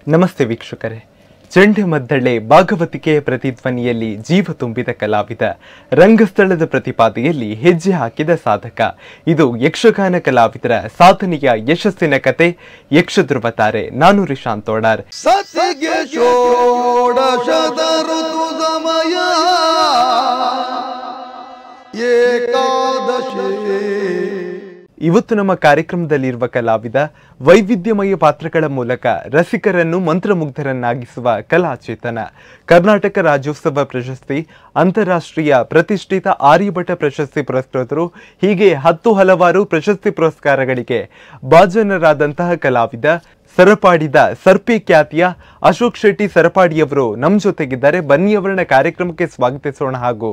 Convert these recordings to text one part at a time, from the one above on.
ನಮಸ್ತೆ ವೀಕ್ಷಕರೇ. ಚಂಡೆ ಮದ್ದಳೆ ಭಾಗವತಿಕೆಯ ಪ್ರತಿಧ್ವನಿಯಲ್ಲಿ ಜೀವ ತುಂಬಿದ ಕಲಾವಿದ, ರಂಗಸ್ಥಳದ ಪ್ರತಿಪಾದೆಯಲ್ಲಿ ಹೆಜ್ಜೆ ಹಾಕಿದ ಸಾಧಕ. ಇದು ಯಕ್ಷಗಾನ ಕಲಾವಿದರ ಸಾಧನೆಯ ಯಶಸ್ಸಿನ ಕತೆ. ಯಕ್ಷಧ್ರುವ ತಾರೆ. ನಾನು ರಿಶಾಂತ್ ತೋಡಾರ್. ಇವತ್ತು ನಮ್ಮ ಕಾರ್ಯಕ್ರಮದಲ್ಲಿರುವ ಕಲಾವಿದ ವೈವಿಧ್ಯಮಯ ಪಾತ್ರಗಳ ಮೂಲಕ ರಸಿಕರನ್ನು ಮಂತ್ರಮುಗ್ಧರನ್ನಾಗಿಸುವ ಕಲಾಚೇತನ. ಕರ್ನಾಟಕ ರಾಜ್ಯೋತ್ಸವ ಪ್ರಶಸ್ತಿ, ಅಂತಾರಾಷ್ಟ್ರೀಯ ಪ್ರತಿಷ್ಠಿತ ಆರ್ಯಭಟ ಪ್ರಶಸ್ತಿ ಪುರಸ್ಕೃತರು, ಹೀಗೆ ಹಲವಾರು ಪ್ರಶಸ್ತಿ ಪುರಸ್ಕಾರಗಳಿಗೆ ಭಾಜನರಾದಂತಹ ಕಲಾವಿದ, ಸರಪಾಡಿದ ಸರ್ಪಿ ಖ್ಯಾತಿಯ ಅಶೋಕ್ ಶೆಟ್ಟಿ ಸರಪಾಡಿಯವರು ನಮ್ಮ ಜೊತೆಗಿದ್ದಾರೆ. ಬನ್ನಿ ಅವರನ್ನ ಕಾರ್ಯಕ್ರಮಕ್ಕೆ ಸ್ವಾಗತಿಸೋಣ ಹಾಗೂ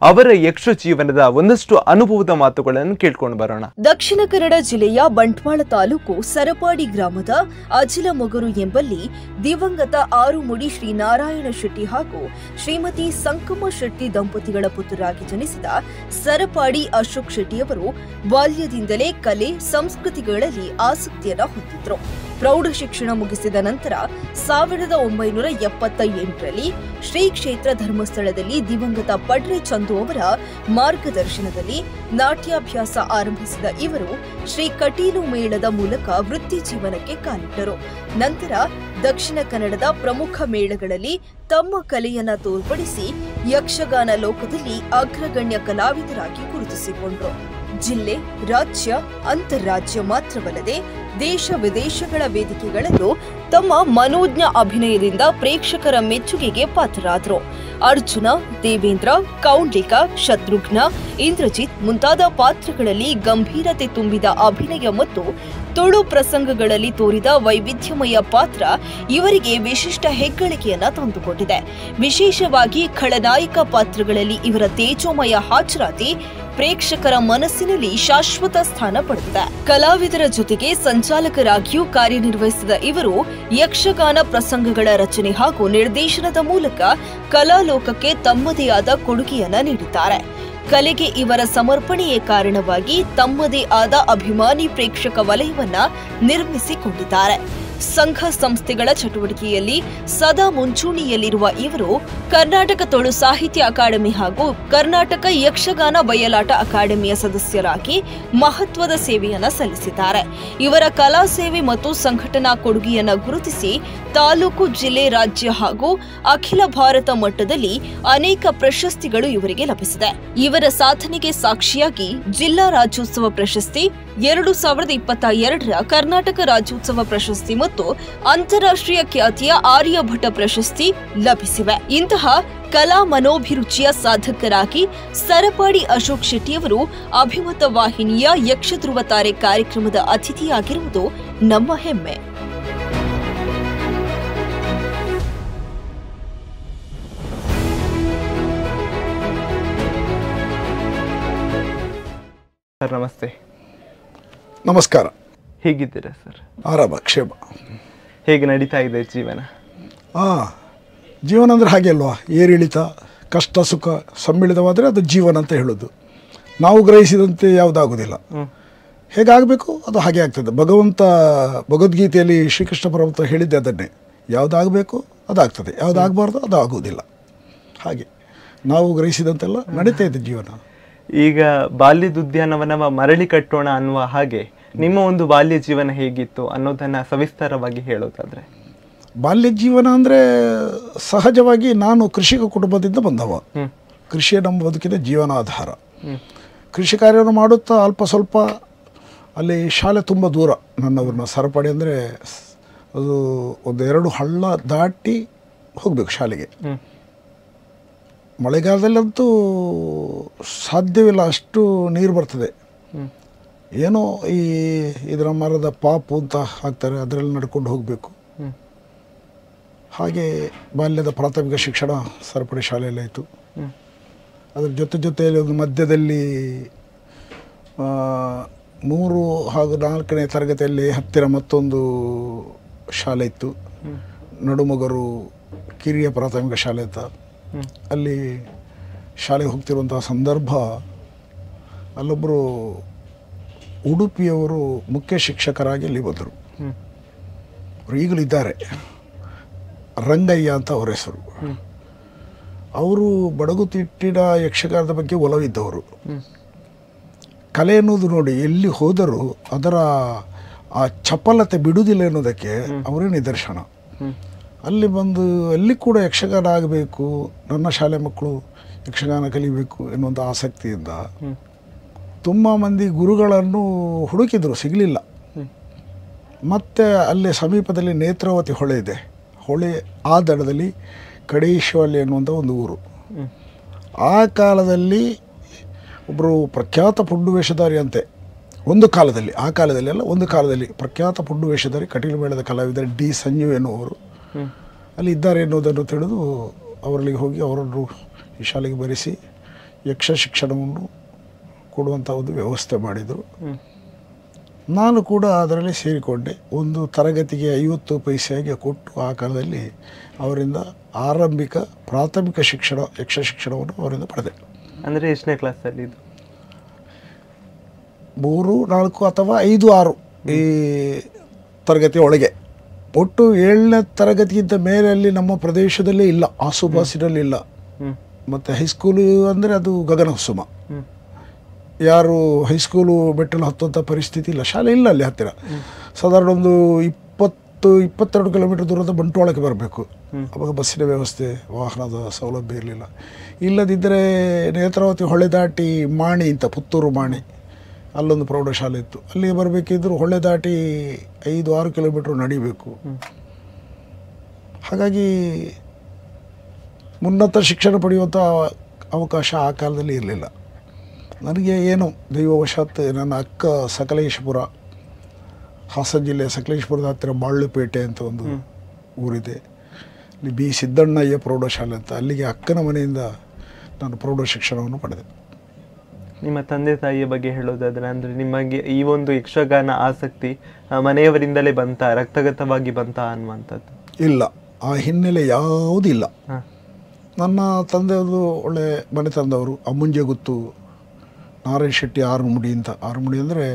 ಅವರ ಯಕ್ಷ ಜೀವನದ ಒಂದಷ್ಟು ಅನುಭವದ ಮಾತುಗಳನ್ನು ಕೇಳ್ಕೊಂಡು ಬರೋಣ. ದಕ್ಷಿಣ ಕನ್ನಡ ಜಿಲ್ಲೆಯ ಬಂಟ್ವಾಳ ತಾಲೂಕು ಸರಪಾಡಿ ಗ್ರಾಮದ ಅಜಿಲ ಮೊಗರು ಎಂಬಲ್ಲಿ ದಿವಂಗತ ಆರುಮುಡಿ ಶ್ರೀ ನಾರಾಯಣ ಶೆಟ್ಟಿ ಹಾಗೂ ಶ್ರೀಮತಿ ಸಂಕಮ್ಮ ಶೆಟ್ಟಿ ದಂಪತಿಗಳ ಪುತ್ರರಾಗಿ ಜನಿಸಿದ ಸರಪಾಡಿ ಅಶೋಕ್ ಶೆಟ್ಟಿಯವರು ಬಾಲ್ಯದಿಂದಲೇ ಕಲೆ ಸಂಸ್ಕೃತಿಗಳಲ್ಲಿ ಆಸಕ್ತಿಯನ್ನು ಹೊಂದಿದ್ರು. ಪ್ರೌಢ ಶಿಕ್ಷಣ ಮುಗಿಸಿದ ನಂತರ 1978ರಲ್ಲಿ ಶ್ರೀ ಕ್ಷೇತ್ರ ಧರ್ಮಸ್ಥಳದಲ್ಲಿ ದಿವಂಗತ ಪಡ್ರೆ ಚಂದು ಅವರ ಮಾರ್ಗದರ್ಶನದಲ್ಲಿ ನಾಟ್ಯಾಭ್ಯಾಸ ಆರಂಭಿಸಿದ ಇವರು ಶ್ರೀ ಕಟೀಲು ಮೇಳದ ಮೂಲಕ ವೃತ್ತಿ ಜೀವನಕ್ಕೆ ಕಾಲಿಟ್ಟರು. ನಂತರ ದಕ್ಷಿಣ ಕನ್ನಡದ ಪ್ರಮುಖ ಮೇಳಗಳಲ್ಲಿ ತಮ್ಮ ಕಲೆಯನ್ನ ತೋರ್ಪಡಿಸಿ ಯಕ್ಷಗಾನ ಲೋಕದಲ್ಲಿ ಅಗ್ರಗಣ್ಯ ಕಲಾವಿದರಾಗಿ ಗುರುತಿಸಿಕೊಂಡರು. ಜಿಲ್ಲೆ, ರಾಜ್ಯ, ಅಂತರ್ರಾಜ್ಯ ಮಾತ್ರವಲ್ಲದೆ ದೇಶ ವಿದೇಶಗಳ ವೇದಿಕೆಗಳಲ್ಲೂ ತಮ್ಮ ಮನೋಜ್ಞ ಅಭಿನಯದಿಂದ ಪ್ರೇಕ್ಷಕರ ಮೆಚ್ಚುಗೆಗೆ ಪಾತ್ರರಾದರು. ಅರ್ಜುನ, ದೇವೇಂದ್ರ, ಕೌಂಡಿಕ, ಶತ್ರುಘ್ನ, ಇಂದ್ರಜಿತ್ ಮುಂತಾದ ಪಾತ್ರಗಳಲ್ಲಿ ಗಂಭೀರತೆ ತುಂಬಿದ ಅಭಿನಯ ಮತ್ತು ತುಳು ಪ್ರಸಂಗಗಳಲ್ಲಿ ತೋರಿದ ವೈವಿಧ್ಯಮಯ ಪಾತ್ರ ಇವರಿಗೆ ವಿಶಿಷ್ಟ ಹೆಗ್ಗಳಿಕೆಯನ್ನ ತಂದುಕೊಟ್ಟಿದೆ. ವಿಶೇಷವಾಗಿ ಖಳನಾಯಕ ಪಾತ್ರಗಳಲ್ಲಿ ಇವರ ತೇಜೋಮಯ ಹಾಜರಾತಿ ಪ್ರೇಕ್ಷಕರ ಮನಸ್ಸಿನಲ್ಲಿ ಶಾಶ್ವತ ಸ್ಥಾನ ಪಡೆದಿದೆ. ಕಲಾವಿದರ ಜೊತೆಗೆ ಸಂಚಾಲಕರಾಗಿಯೂ ಕಾರ್ಯನಿರ್ವಹಿಸಿದ ಇವರು ಯಕ್ಷಗಾನ ಪ್ರಸಂಗಗಳ ರಚನೆ ಹಾಗೂ ನಿರ್ದೇಶನದ ಮೂಲಕ ಕಲಾಲೋಕಕ್ಕೆ ತಮ್ಮದೇ ಆದ ಕೊಡುಗೆಯನ್ನ ನೀಡಿದ್ದಾರೆ. ಕಲೆಗೆ ಇವರ ಸಮರ್ಪಣೆಯೇ ಕಾರಣವಾಗಿ ತಮ್ಮದೇ ಆದ ಅಭಿಮಾನಿ ಪ್ರೇಕ್ಷಕ ವಲಯವನ್ನ ನಿರ್ಮಿಸಿಕೊಂಡಿದ್ದಾರೆ. ಸಂಘ ಸಂಸ್ಥೆಗಳ ಚಟುವಟಿಕೆಯಲ್ಲಿ ಸದಾ ಮುಂಚೂಣಿಯಲ್ಲಿರುವ ಇವರು ಕರ್ನಾಟಕ ತುಳು ಸಾಹಿತ್ಯ ಅಕಾಡೆಮಿ ಹಾಗೂ ಕರ್ನಾಟಕ ಯಕ್ಷಗಾನ ಬಯಲಾಟ ಅಕಾಡೆಮಿಯ ಸದಸ್ಯರಾಗಿ ಮಹತ್ವದ ಸೇವೆಯನ್ನ ಸಲ್ಲಿಸಿದ್ದಾರೆ. ಇವರ ಕಲಾ ಸೇವೆ ಮತ್ತು ಸಂಘಟನಾ ಕೊಡುಗೆಯನ್ನ ಗುರುತಿಸಿ ತಾಲೂಕು, ಜಿಲ್ಲೆ, ರಾಜ್ಯ ಹಾಗೂ ಅಖಿಲ ಭಾರತ ಮಟ್ಟದಲ್ಲಿ ಅನೇಕ ಪ್ರಶಸ್ತಿಗಳು ಇವರಿಗೆ ಲಭಿಸಿದೆ. ಇವರ ಸಾಧನೆಗೆ ಸಾಕ್ಷಿಯಾಗಿ ಜಿಲ್ಲಾ ರಾಜ್ಯೋತ್ಸವ ಪ್ರಶಸ್ತಿ, 2022ರ ಕರ್ನಾಟಕ ರಾಜ್ಯೋತ್ಸವ ಪ್ರಶಸ್ತಿ ಮತ್ತು ಅಂತಾರಾಷ್ಟ್ರೀಯ ಖ್ಯಾತಿಯ ಆರ್ಯಭಟ ಪ್ರಶಸ್ತಿ ಲಭಿಸಿವೆ. ಇಂತಹ ಕಲಾ ಮನೋಭಿರುಚಿಯ ಸಾಧಕರಾಗಿ ಸರಪಾಡಿ ಅಶೋಕ್ ಶೆಟ್ಟಿಯವರು ಅಭಿಮತ ವಾಹಿನಿಯ ಯಕ್ಷಧ್ರುವ ತಾರೆ ಕಾರ್ಯಕ್ರಮದ ಅತಿಥಿಯಾಗಿರುವುದು ನಮ್ಮ ಹೆಮ್ಮೆ. ನಮಸ್ತೆ. ನಮಸ್ಕಾರ. ಹೇಗಿದ್ದೀರಾ ಸರ್? ಆರಾಮ, ಕ್ಷೇಮ. ಹೇಗೆ ನಡೀತಾ ಇದೆ ಜೀವನ? ಜೀವನ ಅಂದರೆ ಹಾಗೆ ಅಲ್ವಾ, ಏರಿಳಿತ, ಕಷ್ಟ ಸುಖ ಸಮ್ಮಿಳಿತವಾದರೆ ಅದು ಜೀವನ ಅಂತ ಹೇಳೋದು. ನಾವು ಗ್ರಹಿಸಿದಂತೆ ಯಾವುದಾಗೋದಿಲ್ಲ. ಹೇಗಾಗಬೇಕು ಅದು ಹಾಗೆ ಆಗ್ತದೆ. ಭಗವದ್ಗೀತೆಯಲ್ಲಿ ಶ್ರೀಕೃಷ್ಣ ಪರಮಾತ್ಮ ಹೇಳಿದ್ದೆ ಅದನ್ನೇ, ಯಾವುದಾಗಬೇಕು ಅದಾಗ್ತದೆ, ಯಾವುದಾಗಬಾರ್ದು ಅದು ಆಗುವುದಿಲ್ಲ. ಹಾಗೆ ನಾವು ಗ್ರಹಿಸಿದಂತೆಲ್ಲ ನಡೀತಾ ಇದೆ ಜೀವನ. ಈಗ ಬಾಲ್ಯದ ಉದ್ಯಾನವನ ಮರಳಿ ಕಟ್ಟೋಣ ಅನ್ನುವ ಹಾಗೆ ನಿಮ್ಮ ಒಂದು ಬಾಲ್ಯ ಜೀವನ ಹೇಗಿತ್ತು ಅನ್ನೋದನ್ನ ಸವಿಸ್ತಾರವಾಗಿ ಹೇಳೋದಾದ್ರೆ? ಬಾಲ್ಯ ಜೀವನ ಅಂದರೆ ಸಹಜವಾಗಿ ನಾನು ಕೃಷಿಕ ಕುಟುಂಬದಿಂದ ಬಂದವ. ಕೃಷಿಯೇ ನಮ್ಮ ಬದುಕಿನ ಜೀವನಾಧಾರ. ಕೃಷಿ ಕಾರ್ಯವನ್ನು ಮಾಡುತ್ತಾ ಅಲ್ಪ ಸ್ವಲ್ಪ ಅಲ್ಲಿ ಶಾಲೆ ತುಂಬ ದೂರ ನನ್ನವ್ರನ್ನ. ಸರಪಾಡಿ ಅಂದರೆ ಅದು 1-2 ಹಳ್ಳ ದಾಟಿ ಹೋಗಬೇಕು ಶಾಲೆಗೆ. ಮಳೆಗಾಲದಲ್ಲಂತೂ ಸಾಧ್ಯವಿಲ್ಲ, ಅಷ್ಟು ನೀರು ಬರ್ತದೆ. ಏನೋ ಇದರ ಮರದ ಪಾಪು ಅಂತ ಹಾಕ್ತಾರೆ, ಅದರಲ್ಲಿ ನಡ್ಕೊಂಡು ಹೋಗಬೇಕು. ಹಾಗೆ ಬಾಲ್ಯದ ಪ್ರಾಥಮಿಕ ಶಿಕ್ಷಣ ಸರಪಡಿ ಶಾಲೆಯಲ್ಲಾಯಿತು. ಅದರ ಜೊತೆಯಲ್ಲಿ ಒಂದು ಮಧ್ಯದಲ್ಲಿ 3 ಹಾಗೂ 4ನೇ ತರಗತಿಯಲ್ಲಿ ಹತ್ತಿರ ಮತ್ತೊಂದು ಶಾಲೆ ಇತ್ತು, ನಡುಮೊಗರು ಕಿರಿಯ ಪ್ರಾಥಮಿಕ ಶಾಲೆ ಅಂತ. ಅಲ್ಲಿ ಶಾಲೆಗೆ ಹೋಗ್ತಿರುವಂತಹ ಸಂದರ್ಭ ಅಲ್ಲೊಬ್ಬರು ಉಡುಪಿಯವರು ಮುಖ್ಯ ಶಿಕ್ಷಕರಾಗಿ ಅಲ್ಲಿ ಬಂದರು. ಅವರು ಈಗಲಿದ್ದಾರೆ. ರಂಗಯ್ಯ ಅಂತ ಅವರ ಹೆಸರು. ಅವರು ಬಡಗುತಿಟ್ಟಿನ ಯಕ್ಷಗಾನದ ಬಗ್ಗೆ ಒಲವಿದ್ದವರು. ಕಲೆ ಅನ್ನೋದು ನೋಡಿ ಎಲ್ಲಿ ಹೋದರೂ ಅದರ ಆ ಚಪಲತೆ ಬಿಡುವುದಿಲ್ಲ ಅನ್ನೋದಕ್ಕೆ ಅವರೇ ನಿದರ್ಶನ. ಅಲ್ಲಿ ಬಂದು ಅಲ್ಲಿ ಕೂಡ ಯಕ್ಷಗಾನ ಆಗಬೇಕು, ನನ್ನ ಶಾಲೆ ಮಕ್ಕಳು ಯಕ್ಷಗಾನ ಕಲಿಬೇಕು ಎನ್ನುವಂಥ ಆಸಕ್ತಿಯಿಂದ ತುಂಬ ಮಂದಿ ಗುರುಗಳನ್ನು ಹುಡುಕಿದ್ರು, ಸಿಗಲಿಲ್ಲ. ಮತ್ತು ಅಲ್ಲಿ ಸಮೀಪದಲ್ಲಿ ನೇತ್ರಾವತಿ ಹೊಳೆ ಇದೆ. ಹೊಳೆ ಆ ದಡದಲ್ಲಿ ಕಡೇಶ್ವಳ್ಳಿ ಅನ್ನುವಂಥ ಒಂದು ಊರು. ಆ ಕಾಲದಲ್ಲಿ ಒಬ್ಬರು ಪ್ರಖ್ಯಾತ ಪುಂಡು ವೇಷಧಾರಿ ಅಂತೆ, ಒಂದು ಕಾಲದಲ್ಲಿ, ಆ ಕಾಲದಲ್ಲಿ ಅಲ್ಲ, ಒಂದು ಕಾಲದಲ್ಲಿ ಪ್ರಖ್ಯಾತ ಪುಂಡು ವೇಷಧಾರಿ ಕಟೀಲು ಮೇಳದ ಕಲಾವಿದರು ಡಿ ಸಂಜೀವ್ ಎನ್ನುವರು ಅಲ್ಲಿ ಇದ್ದಾರೆ ಎನ್ನುವುದನ್ನು ತಿಳಿದು ಅವರಲ್ಲಿ ಹೋಗಿ ಅವರನ್ನು ಈ ಶಾಲೆಗೆ ಬರೆಸಿ ಯಕ್ಷ ಶಿಕ್ಷಣವನ್ನು ಕೊಡುವಂಥ ಒಂದು ವ್ಯವಸ್ಥೆ ಮಾಡಿದರು. ನಾನು ಕೂಡ ಅದರಲ್ಲಿ ಸೇರಿಕೊಂಡೆ. ಒಂದು ತರಗತಿಗೆ 50 ಪೈಸೆಗೆ ಕೊಟ್ಟು ಆ ಕಾಲದಲ್ಲಿ ಅವರಿಂದ ಆರಂಭಿಕ ಪ್ರಾಥಮಿಕ ಶಿಕ್ಷಣ ಯಕ್ಷ ಶಿಕ್ಷಣವನ್ನು ಅವರಿಂದ ಪಡೆದೆ. ಅಂದರೆ ಎಷ್ಟನೇ ಕ್ಲಾಸಲ್ಲಿ ಇದು? 3, 4 ಅಥವಾ 5, 6 ಈ ತರಗತಿ ಒಳಗೆ. ಒಟ್ಟು 7ನೇ ತರಗತಿಗಿಂತ ಮೇಲೆ ಅಲ್ಲಿ ನಮ್ಮ ಪ್ರದೇಶದಲ್ಲೇ ಇಲ್ಲ, ಆಸುಪಾಸಿನಲ್ಲಿ ಇಲ್ಲ. ಮತ್ತು ಹೈಸ್ಕೂಲು ಅಂದರೆ ಅದು ಗಗನಕುಸುಮ. ಯಾರು ಹೈಸ್ಕೂಲು ಮೆಟ್ಟಲು ಹತ್ತುವಂಥ ಪರಿಸ್ಥಿತಿ ಇಲ್ಲ, ಶಾಲೆ ಇಲ್ಲ ಅಲ್ಲಿ ಹತ್ತಿರ. ಸಾಧಾರಣ ಒಂದು 20-22 ಕಿಲೋಮೀಟರ್ ದೂರದ ಬಂಟ್ವಾಳಕ್ಕೆ ಬರಬೇಕು. ಅವಾಗ ಬಸ್ಸಿನ ವ್ಯವಸ್ಥೆ, ವಾಹನದ ಸೌಲಭ್ಯ ಇರಲಿಲ್ಲ. ಇಲ್ಲದಿದ್ದರೆ ನೇತ್ರಾವತಿ ಹೊಳೆ ದಾಟಿ ಮಾಣಿ ಅಂತ, ಪುತ್ತೂರು ಮಾಣಿ, ಅಲ್ಲೊಂದು ಪ್ರೌಢಶಾಲೆ ಇತ್ತು. ಅಲ್ಲಿಗೆ ಬರಬೇಕಿದ್ದರೂ ಹೊಳೆ ದಾಟಿ 5-6 ಕಿಲೋಮೀಟ್ರ್ ನಡಿಬೇಕು. ಹಾಗಾಗಿ ಉನ್ನತ ಶಿಕ್ಷಣ ಪಡೆಯುವಂಥ ಅವಕಾಶ ಆ ಕಾಲದಲ್ಲಿ ಇರಲಿಲ್ಲ. ನನಗೆ ಏನು ದೈವವಶಾತ್ ನನ್ನ ಅಕ್ಕ ಸಕಲೇಶಪುರ, ಹಾಸನ ಜಿಲ್ಲೆಯ ಸಕಲೇಶಪುರದ ಹತ್ತಿರ ಬಾಳುಪೇಟೆ ಅಂತ ಒಂದು ಊರಿದೆ, ಅಲ್ಲಿ ಬಿ ಸಿದ್ದಣ್ಣಯ್ಯ ಪ್ರೌಢಶಾಲೆ ಅಂತ, ಅಲ್ಲಿಗೆ ಅಕ್ಕನ ಮನೆಯಿಂದ ನಾನು ಪ್ರೌಢ ಶಿಕ್ಷಣವನ್ನು ಪಡೆದೆ. ನಿಮ್ಮ ತಂದೆ ತಾಯಿಯ ಬಗ್ಗೆ ಹೇಳೋದಾದ್ರೆ, ಅಂದರೆ ನಿಮಗೆ ಈ ಒಂದು ಯಕ್ಷಗಾನ ಆಸಕ್ತಿ ಮನೆಯವರಿಂದಲೇ ಬಂತ, ರಕ್ತಗತವಾಗಿ ಬಂತ ಅನ್ನುವಂಥದ್ದು? ಇಲ್ಲ, ಆ ಹಿನ್ನೆಲೆ ಯಾವುದಿಲ್ಲ. ನನ್ನ ತಂದೆಯವರು ಒಳ್ಳೆ ಮನೆತನದವರು. ಅಮ್ಮುಂಜೆ ಗುತ್ತು ನಾರಾಯಣ ಶೆಟ್ಟಿ ಆರುಮುಡಿ ಅಂತ. ಆರುಮುಡಿ ಅಂದರೆ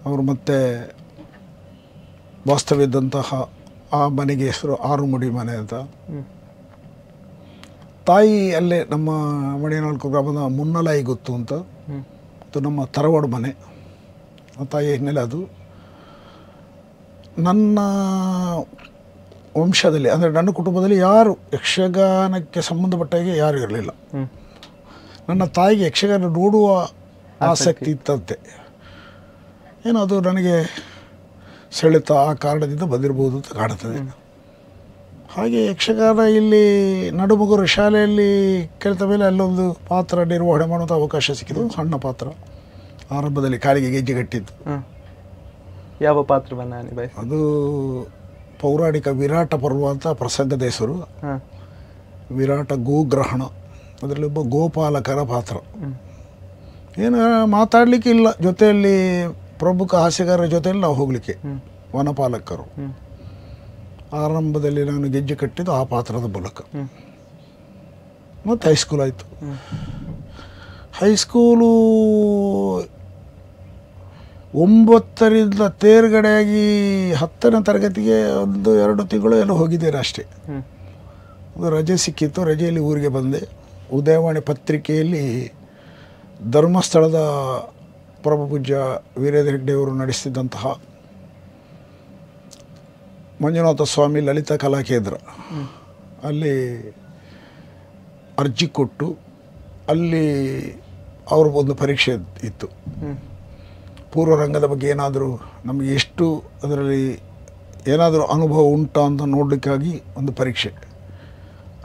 ಅವರು ಮತ್ತೆ ವಾಸ್ತವ್ಯದಂತಹ ಆ ಮನೆಗೆ ಹೆಸರು ಆರುಮುಡಿ ಮನೆ ಅಂತ. ತಾಯಿ ಅಲ್ಲೇ ನಮ್ಮ ಮಣಿನಾಲ್ಕು ಗ್ರಾಮದ ಮುನ್ನಲಾಯಿ ಗುತ್ತು ಅಂತ, ಅದು ನಮ್ಮ ತರವಾಡು ಮನೆ. ಆ ತಾಯಿಯ ಹಿನ್ನೆಲೆ ಅದು. ನನ್ನ ವಂಶದಲ್ಲಿ ಅಂದರೆ ನನ್ನ ಕುಟುಂಬದಲ್ಲಿ ಯಾರು ಯಕ್ಷಗಾನಕ್ಕೆ ಸಂಬಂಧಪಟ್ಟಾಗೆ ಯಾರೂ ಇರಲಿಲ್ಲ. ನನ್ನ ತಾಯಿಗೆ ಯಕ್ಷಗಾನ ನೋಡುವ ಆಸಕ್ತಿ ಇತ್ತಂತೆ, ಏನೋ ಅದು ನನಗೆ ಸೆಳೆತ ಆ ಕಾರಣದಿಂದ ಬಂದಿರ್ಬೋದು ಅಂತ ಕಾಣುತ್ತದೆ. ಹಾಗೆ ಯಕ್ಷಗಾನ ಇಲ್ಲಿ ನಡುಮಗುರು ಶಾಲೆಯಲ್ಲಿ ಕಲಿತ ಮೇಲೆ ಅಲ್ಲೊಂದು ಪಾತ್ರ ನಿರ್ವಹಣೆ ಮಾಡುವಂಥ ಅವಕಾಶ ಸಿಕ್ಕಿದ್ದು. ಸಣ್ಣ ಪಾತ್ರ, ಆರಂಭದಲ್ಲಿ ಕಾಲಿಗೆ ಗೆಜ್ಜೆ ಕಟ್ಟಿದ್ದು. ಯಾವ ಪಾತ್ರವನ್ನು ನಿಭಾಯಿಸಿ? ಅದು ಪೌರಾಣಿಕ ವಿರಾಟ ಪರ್ವ ಅಂತ ಪ್ರಸಂಗದ ಹೆಸರು. ವಿರಾಟ ಗೋಗ್ರಹಣ, ಅದರಲ್ಲಿ ಒಬ್ಬ ಗೋಪಾಲಕರ ಪಾತ್ರ. ಏನು ಮಾತಾಡಲಿಕ್ಕೆ ಇಲ್ಲ, ಜೊತೆಯಲ್ಲಿ ಪ್ರಮುಖ ಹಾಸ್ಯಗಾರರ ಜೊತೆಯಲ್ಲಿ ನಾವು ಹೋಗಲಿಕ್ಕೆ, ವನಪಾಲಕರು. ಆರಂಭದಲ್ಲಿ ನಾನು ಗೆಜ್ಜೆ ಕಟ್ಟಿದ್ದು ಆ ಪಾತ್ರದ ಮೂಲಕ. ಮತ್ತು ಹೈಸ್ಕೂಲ್ ಆಯಿತು. ಹೈಸ್ಕೂಲು 9ರಿಂದ ತೇರ್ಗಡೆಯಾಗಿ 10ನೇ ತರಗತಿಗೆ 1-2 ತಿಂಗಳು ಎಲ್ಲ ಹೋಗಿದ್ದೇನೆ ಅಷ್ಟೇ. ಒಂದು ರಜೆ ಸಿಕ್ಕಿತ್ತು, ರಜೆಯಲ್ಲಿ ಊರಿಗೆ ಬಂದೆ. ಉದಯವಾಣಿ ಪತ್ರಿಕೆಯಲ್ಲಿ ಧರ್ಮಸ್ಥಳದ ಪರಮಪೂಜ್ಯ ವೀರೇಂದ್ರ ಹೆಗ್ಡೆಯವರು ನಡೆಸಿದಂತಹ ಮಂಜುನಾಥ ಸ್ವಾಮಿ ಲಲಿತಾ ಕಲಾಕೇಂದ್ರ ಅಲ್ಲಿ ಅರ್ಜಿ ಕೊಟ್ಟು, ಅಲ್ಲಿ ಅವ್ರ ಒಂದು ಪರೀಕ್ಷೆ ಇತ್ತು. ಪೂರ್ವರಂಗದ ಬಗ್ಗೆ ಏನಾದರೂ ನಮಗೆ ಎಷ್ಟು ಅದರಲ್ಲಿ ಏನಾದರೂ ಅನುಭವ ಉಂಟಾ ಅಂತ ನೋಡಲಿಕ್ಕಾಗಿ ಒಂದು ಪರೀಕ್ಷೆ.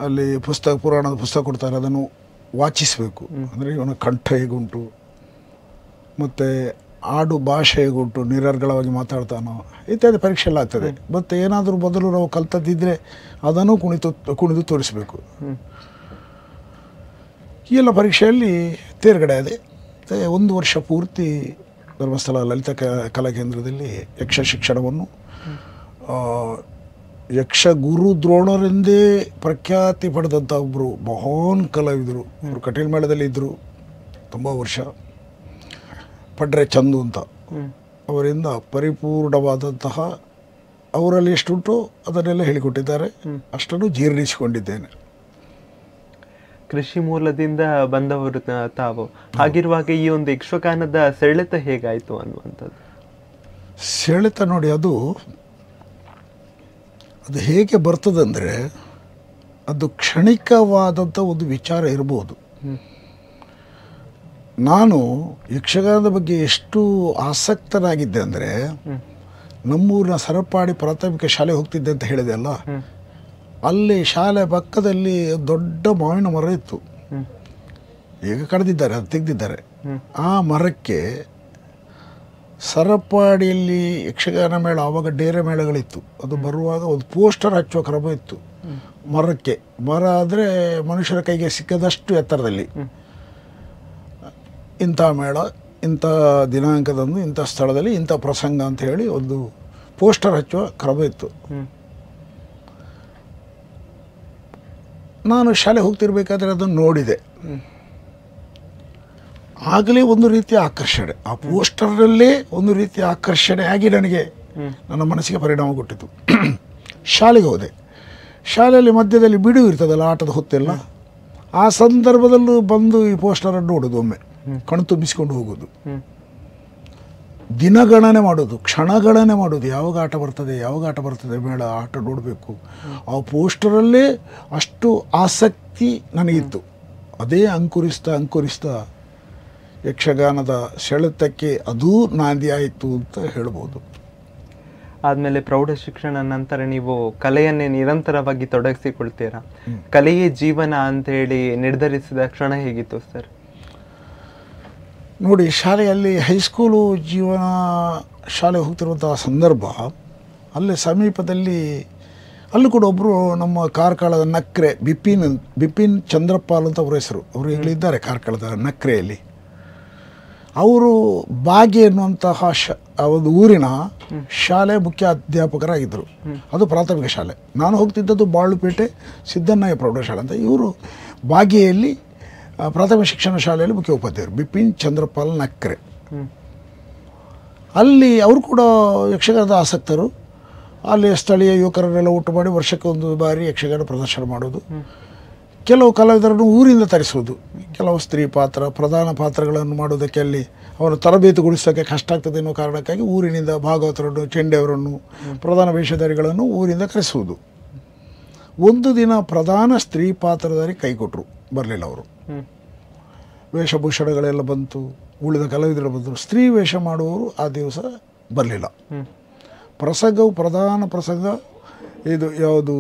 ಅಲ್ಲಿ ಪುರಾಣದ ಪುಸ್ತಕ ಕೊಡ್ತಾರೆ, ಅದನ್ನು ವಾಚಿಸಬೇಕು. ಅಂದರೆ ಇವನ ಕಂಠ ಹೇಗುಂಟು, ಮತ್ತು ಆಡು ಭಾಷೆ ಹೇಗುಂಟು, ನಿರರ್ಗಳವಾಗಿ ಮಾತಾಡ್ತಾನೋ ಇತ್ಯಾದಿ ಪರೀಕ್ಷೆ ಎಲ್ಲ ಆಗ್ತದೆ. ಮತ್ತು ಏನಾದರೂ ಮೊದಲು ನಾವು ಕಲ್ತದ್ದಿದ್ದರೆ ಅದನ್ನು ಕುಣಿದು ತೋರಿಸಬೇಕು. ಈ ಎಲ್ಲ ಪರೀಕ್ಷೆಯಲ್ಲಿ ತೇರ್ಗಡೆ ಆದೆ. 1 ವರ್ಷ ಪೂರ್ತಿ ಧರ್ಮಸ್ಥಳ ಲಲಿತಾ ಕಲಾಕೇಂದ್ರದಲ್ಲಿ ಯಕ್ಷ ಶಿಕ್ಷಣವನ್ನು, ಯಕ್ಷ ಗುರು ದ್ರೋಣರೆಂದೇ ಪ್ರಖ್ಯಾತಿ ಪಡೆದಂಥ ಒಬ್ಬರು ಮಹಾನ್ ಕಲಾವಿದರು. ಅವರು ಕಟೀಲು ಮೇಳದಲ್ಲಿ ಇದ್ದರು ತುಂಬ ವರ್ಷ. ಪಡ್ರೆ ಚಂದು ಅಂತ, ಅವರಿಂದ ಪರಿಪೂರ್ಣವಾದಂತಹ ಅವರಲ್ಲಿ ಎಷ್ಟುಂಟು ಅದನ್ನೆಲ್ಲ ಹೇಳಿಕೊಟ್ಟಿದ್ದಾರೆ, ಅಷ್ಟನ್ನು ಜೀರ್ಣಿಸಿಕೊಂಡಿದ್ದೇನೆ. ಕೃಷಿ ಮೂಲದಿಂದ ಬಂದವರು ತಾವು. ಹಾಗಿರುವಾಗ ಈ ಒಂದು ಯಕ್ಷಗಾನದ ಸೆಳೆತ ಹೇಗಾಯಿತು ಅನ್ನುವಂಥದ್ದು? ಸೆಳೆತ ನೋಡಿ, ಅದು ಹೇಗೆ ಬರ್ತದಂದರೆ ಅದು ಕ್ಷಣಿಕವಾದಂಥ ಒಂದು ವಿಚಾರ ಇರ್ಬೋದು. ನಾನು ಯಕ್ಷಗಾನದ ಬಗ್ಗೆ ಎಷ್ಟು ಆಸಕ್ತನಾಗಿದ್ದೆ ಅಂದರೆ, ನಮ್ಮೂರಿನ ಸರಪಾಡಿ ಪ್ರಾಥಮಿಕ ಶಾಲೆ ಹೋಗ್ತಿದ್ದೆ ಅಂತ ಹೇಳಿದೆ ಅಲ್ಲ, ಅಲ್ಲಿ ಶಾಲೆ ಪಕ್ಕದಲ್ಲಿ ದೊಡ್ಡ ಮಾವಿನ ಮರ ಇತ್ತು. ಈಗ ಕಡ್ದಿದ್ದಾರೆ, ಅದು ತೆಗೆದಿದ್ದಾರೆ. ಆ ಮರಕ್ಕೆ ಸರಪಾಡಿಯಲ್ಲಿ ಯಕ್ಷಗಾನ ಮೇಳ, ಆವಾಗ ಡೇರೆ ಮೇಳಗಳಿತ್ತು, ಅದು ಬರುವಾಗ ಒಂದು ಪೋಸ್ಟರ್ ಹಚ್ಚುವ ಕ್ರಮ ಇತ್ತು ಮರಕ್ಕೆ. ಮರ ಅಂದರೆ ಮನುಷ್ಯರ ಕೈಗೆ ಸಿಕ್ಕದಷ್ಟು ಎತ್ತರದಲ್ಲಿ, ಇಂಥ ಮೇಳ, ಇಂಥ ದಿನಾಂಕದಂದು, ಇಂಥ ಸ್ಥಳದಲ್ಲಿ, ಇಂಥ ಪ್ರಸಂಗ ಅಂತ ಹೇಳಿ ಒಂದು ಪೋಸ್ಟರ್ ಹಚ್ಚುವ ಕ್ರಮ ಇತ್ತು. ನಾನು ಶಾಲೆ ಹೋಗ್ತಿರ್ಬೇಕಾದ್ರೆ ಅದನ್ನು ನೋಡಿದೆ. ಆಗಲೇ ಒಂದು ರೀತಿಯ ಆಕರ್ಷಣೆ, ಆ ಪೋಸ್ಟರ್ನಲ್ಲೇ ಒಂದು ರೀತಿಯ ಆಕರ್ಷಣೆ ಆಗಿ ನನಗೆ ನನ್ನ ಮನಸ್ಸಿಗೆ ಪರಿಣಾಮ ಕೊಟ್ಟಿತು. ಶಾಲೆಗೆ ಹೋದೆ. ಶಾಲೆಯಲ್ಲಿ ಮಧ್ಯದಲ್ಲಿ ಬಿಡು ಇರ್ತದಲ್ಲ, ಆಟದ ಹೊತ್ತೆಲ್ಲ, ಆ ಸಂದರ್ಭದಲ್ಲೂ ಬಂದು ಈ ಪೋಸ್ಟರನ್ನು ನೋಡೋದು, ಒಮ್ಮೆ ಕಣ್ಣು ತುಂಬಿಸಿಕೊಂಡು ಹೋಗೋದು, ದಿನಗಣನೆ ಮಾಡೋದು, ಕ್ಷಣಗಣನೆ ಮಾಡೋದು, ಯಾವಾಗ ಆಟ ಬರ್ತದೆ ಮೇಳ, ಆಟ ನೋಡಬೇಕು. ಆ ಪೋಸ್ಟರಲ್ಲೇ ಅಷ್ಟು ಆಸಕ್ತಿ ನನಗಿತ್ತು. ಅದೇ ಅಂಕುರಿಸ್ತಾ ಯಕ್ಷಗಾನದ ಸೆಳೆತಕ್ಕೆ ಅದೂ ನಾಂದಿ ಆಯಿತು ಅಂತ ಹೇಳ್ಬೋದು. ಆದಮೇಲೆ ಪ್ರೌಢ ಶಿಕ್ಷಣ ನಂತರ ನೀವು ಕಲೆಯನ್ನೇ ನಿರಂತರವಾಗಿ ತೊಡಗಿಸಿಕೊಳ್ತೀರಾ. ಕಲೆಯೇ ಜೀವನ ಅಂತ ಹೇಳಿ ನಿರ್ಧರಿಸಿದ ಕ್ಷಣ ಹೇಗಿತ್ತು ಸರ್? ನೋಡಿ, ಶಾಲೆಯಲ್ಲಿ ಹೈಸ್ಕೂಲು ಜೀವನ, ಶಾಲೆ ಹೋಗ್ತಿರುವಂಥ ಸಂದರ್ಭ, ಅಲ್ಲೇ ಸಮೀಪದಲ್ಲಿ ಅಲ್ಲೂ ಕೂಡ ಒಬ್ಬರು ನಮ್ಮ ಕಾರ್ಕಳದ ನಕ್ರೆ, ಬಿಪಿನ್ ಚಂದ್ರಪಾಲ್ ಅಂತ ಅವರ ಹೆಸರು, ಅವರು ಈಗಲಿದ್ದಾರೆ ಕಾರ್ಕಳದ ನಕ್ರೆಯಲ್ಲಿ. ಅವರು ಬಾಗಿ ಎನ್ನುವಂತಹ ಒಂದು ಊರಿನ ಶಾಲೆ ಮುಖ್ಯ ಅಧ್ಯಾಪಕರಾಗಿದ್ದರು. ಅದು ಪ್ರಾಥಮಿಕ ಶಾಲೆ. ನಾನು ಹೋಗ್ತಿದ್ದದ್ದು ಬಾಳುಪೇಟೆ ಸಿದ್ದಣ್ಣಯ್ಯ ಪ್ರೌಢಶಾಲೆ ಅಂತ. ಇವರು ಬಾಗಿಯಲ್ಲಿ ಪ್ರಾಥಮಿಕ ಶಿಕ್ಷಣ ಶಾಲೆಯಲ್ಲಿ ಮುಖ್ಯ ಉಪಾಧ್ಯಾಯರು, ಬಿಪಿನ್ ಚಂದ್ರಪಾಲ್ ನಕ್ರೆ. ಅಲ್ಲಿ ಅವರು ಕೂಡ ಯಕ್ಷಗಾನದ ಆಸಕ್ತರು. ಅಲ್ಲಿ ಸ್ಥಳೀಯ ಯುವಕರನ್ನೆಲ್ಲ ಊಟ ಮಾಡಿ ವರ್ಷಕ್ಕೆ ಒಂದು ಬಾರಿ ಯಕ್ಷಗಾನ ಪ್ರದರ್ಶನ ಮಾಡೋದು. ಕೆಲವು ಕಲಾವಿದರನ್ನು ಊರಿಂದ ತರಿಸೋದು, ಕೆಲವು ಸ್ತ್ರೀ ಪಾತ್ರ, ಪ್ರಧಾನ ಪಾತ್ರಗಳನ್ನು ಮಾಡೋದಕ್ಕೆ ಅಲ್ಲಿ ಅವರ ತರಬೇತುಗೊಳಿಸೋಕ್ಕೆ ಕಷ್ಟ ಆಗ್ತದೆ ಅನ್ನೋ ಕಾರಣಕ್ಕಾಗಿ ಊರಿನಿಂದ ಭಾಗವತರನ್ನು, ಚೆಂಡೆಯವರನ್ನು, ಪ್ರಧಾನ ವೇಷಧಾರಿಗಳನ್ನು ಊರಿಂದ ಕರೆಸುವುದು. ಒಂದು ದಿನ ಪ್ರಧಾನ ಸ್ತ್ರೀ ಪಾತ್ರಧಾರಿ ಕೈ ಕೊಟ್ಟರು, ಬರಲಿಲ್ಲ ಅವರು. ವೇಷಭೂಷಣಗಳೆಲ್ಲ ಬಂತು, ಉಳಿದ ಕಲಾವಿದರು ಬಂದರು. ಸ್ತ್ರೀ ವೇಷ ಮಾಡುವವರು ಆ ದಿವಸ ಬರಲಿಲ್ಲ. ಪ್ರಸಂಗವು ಪ್ರಧಾನ ಪ್ರಸಂಗ ಇದು ಯಾವುದು,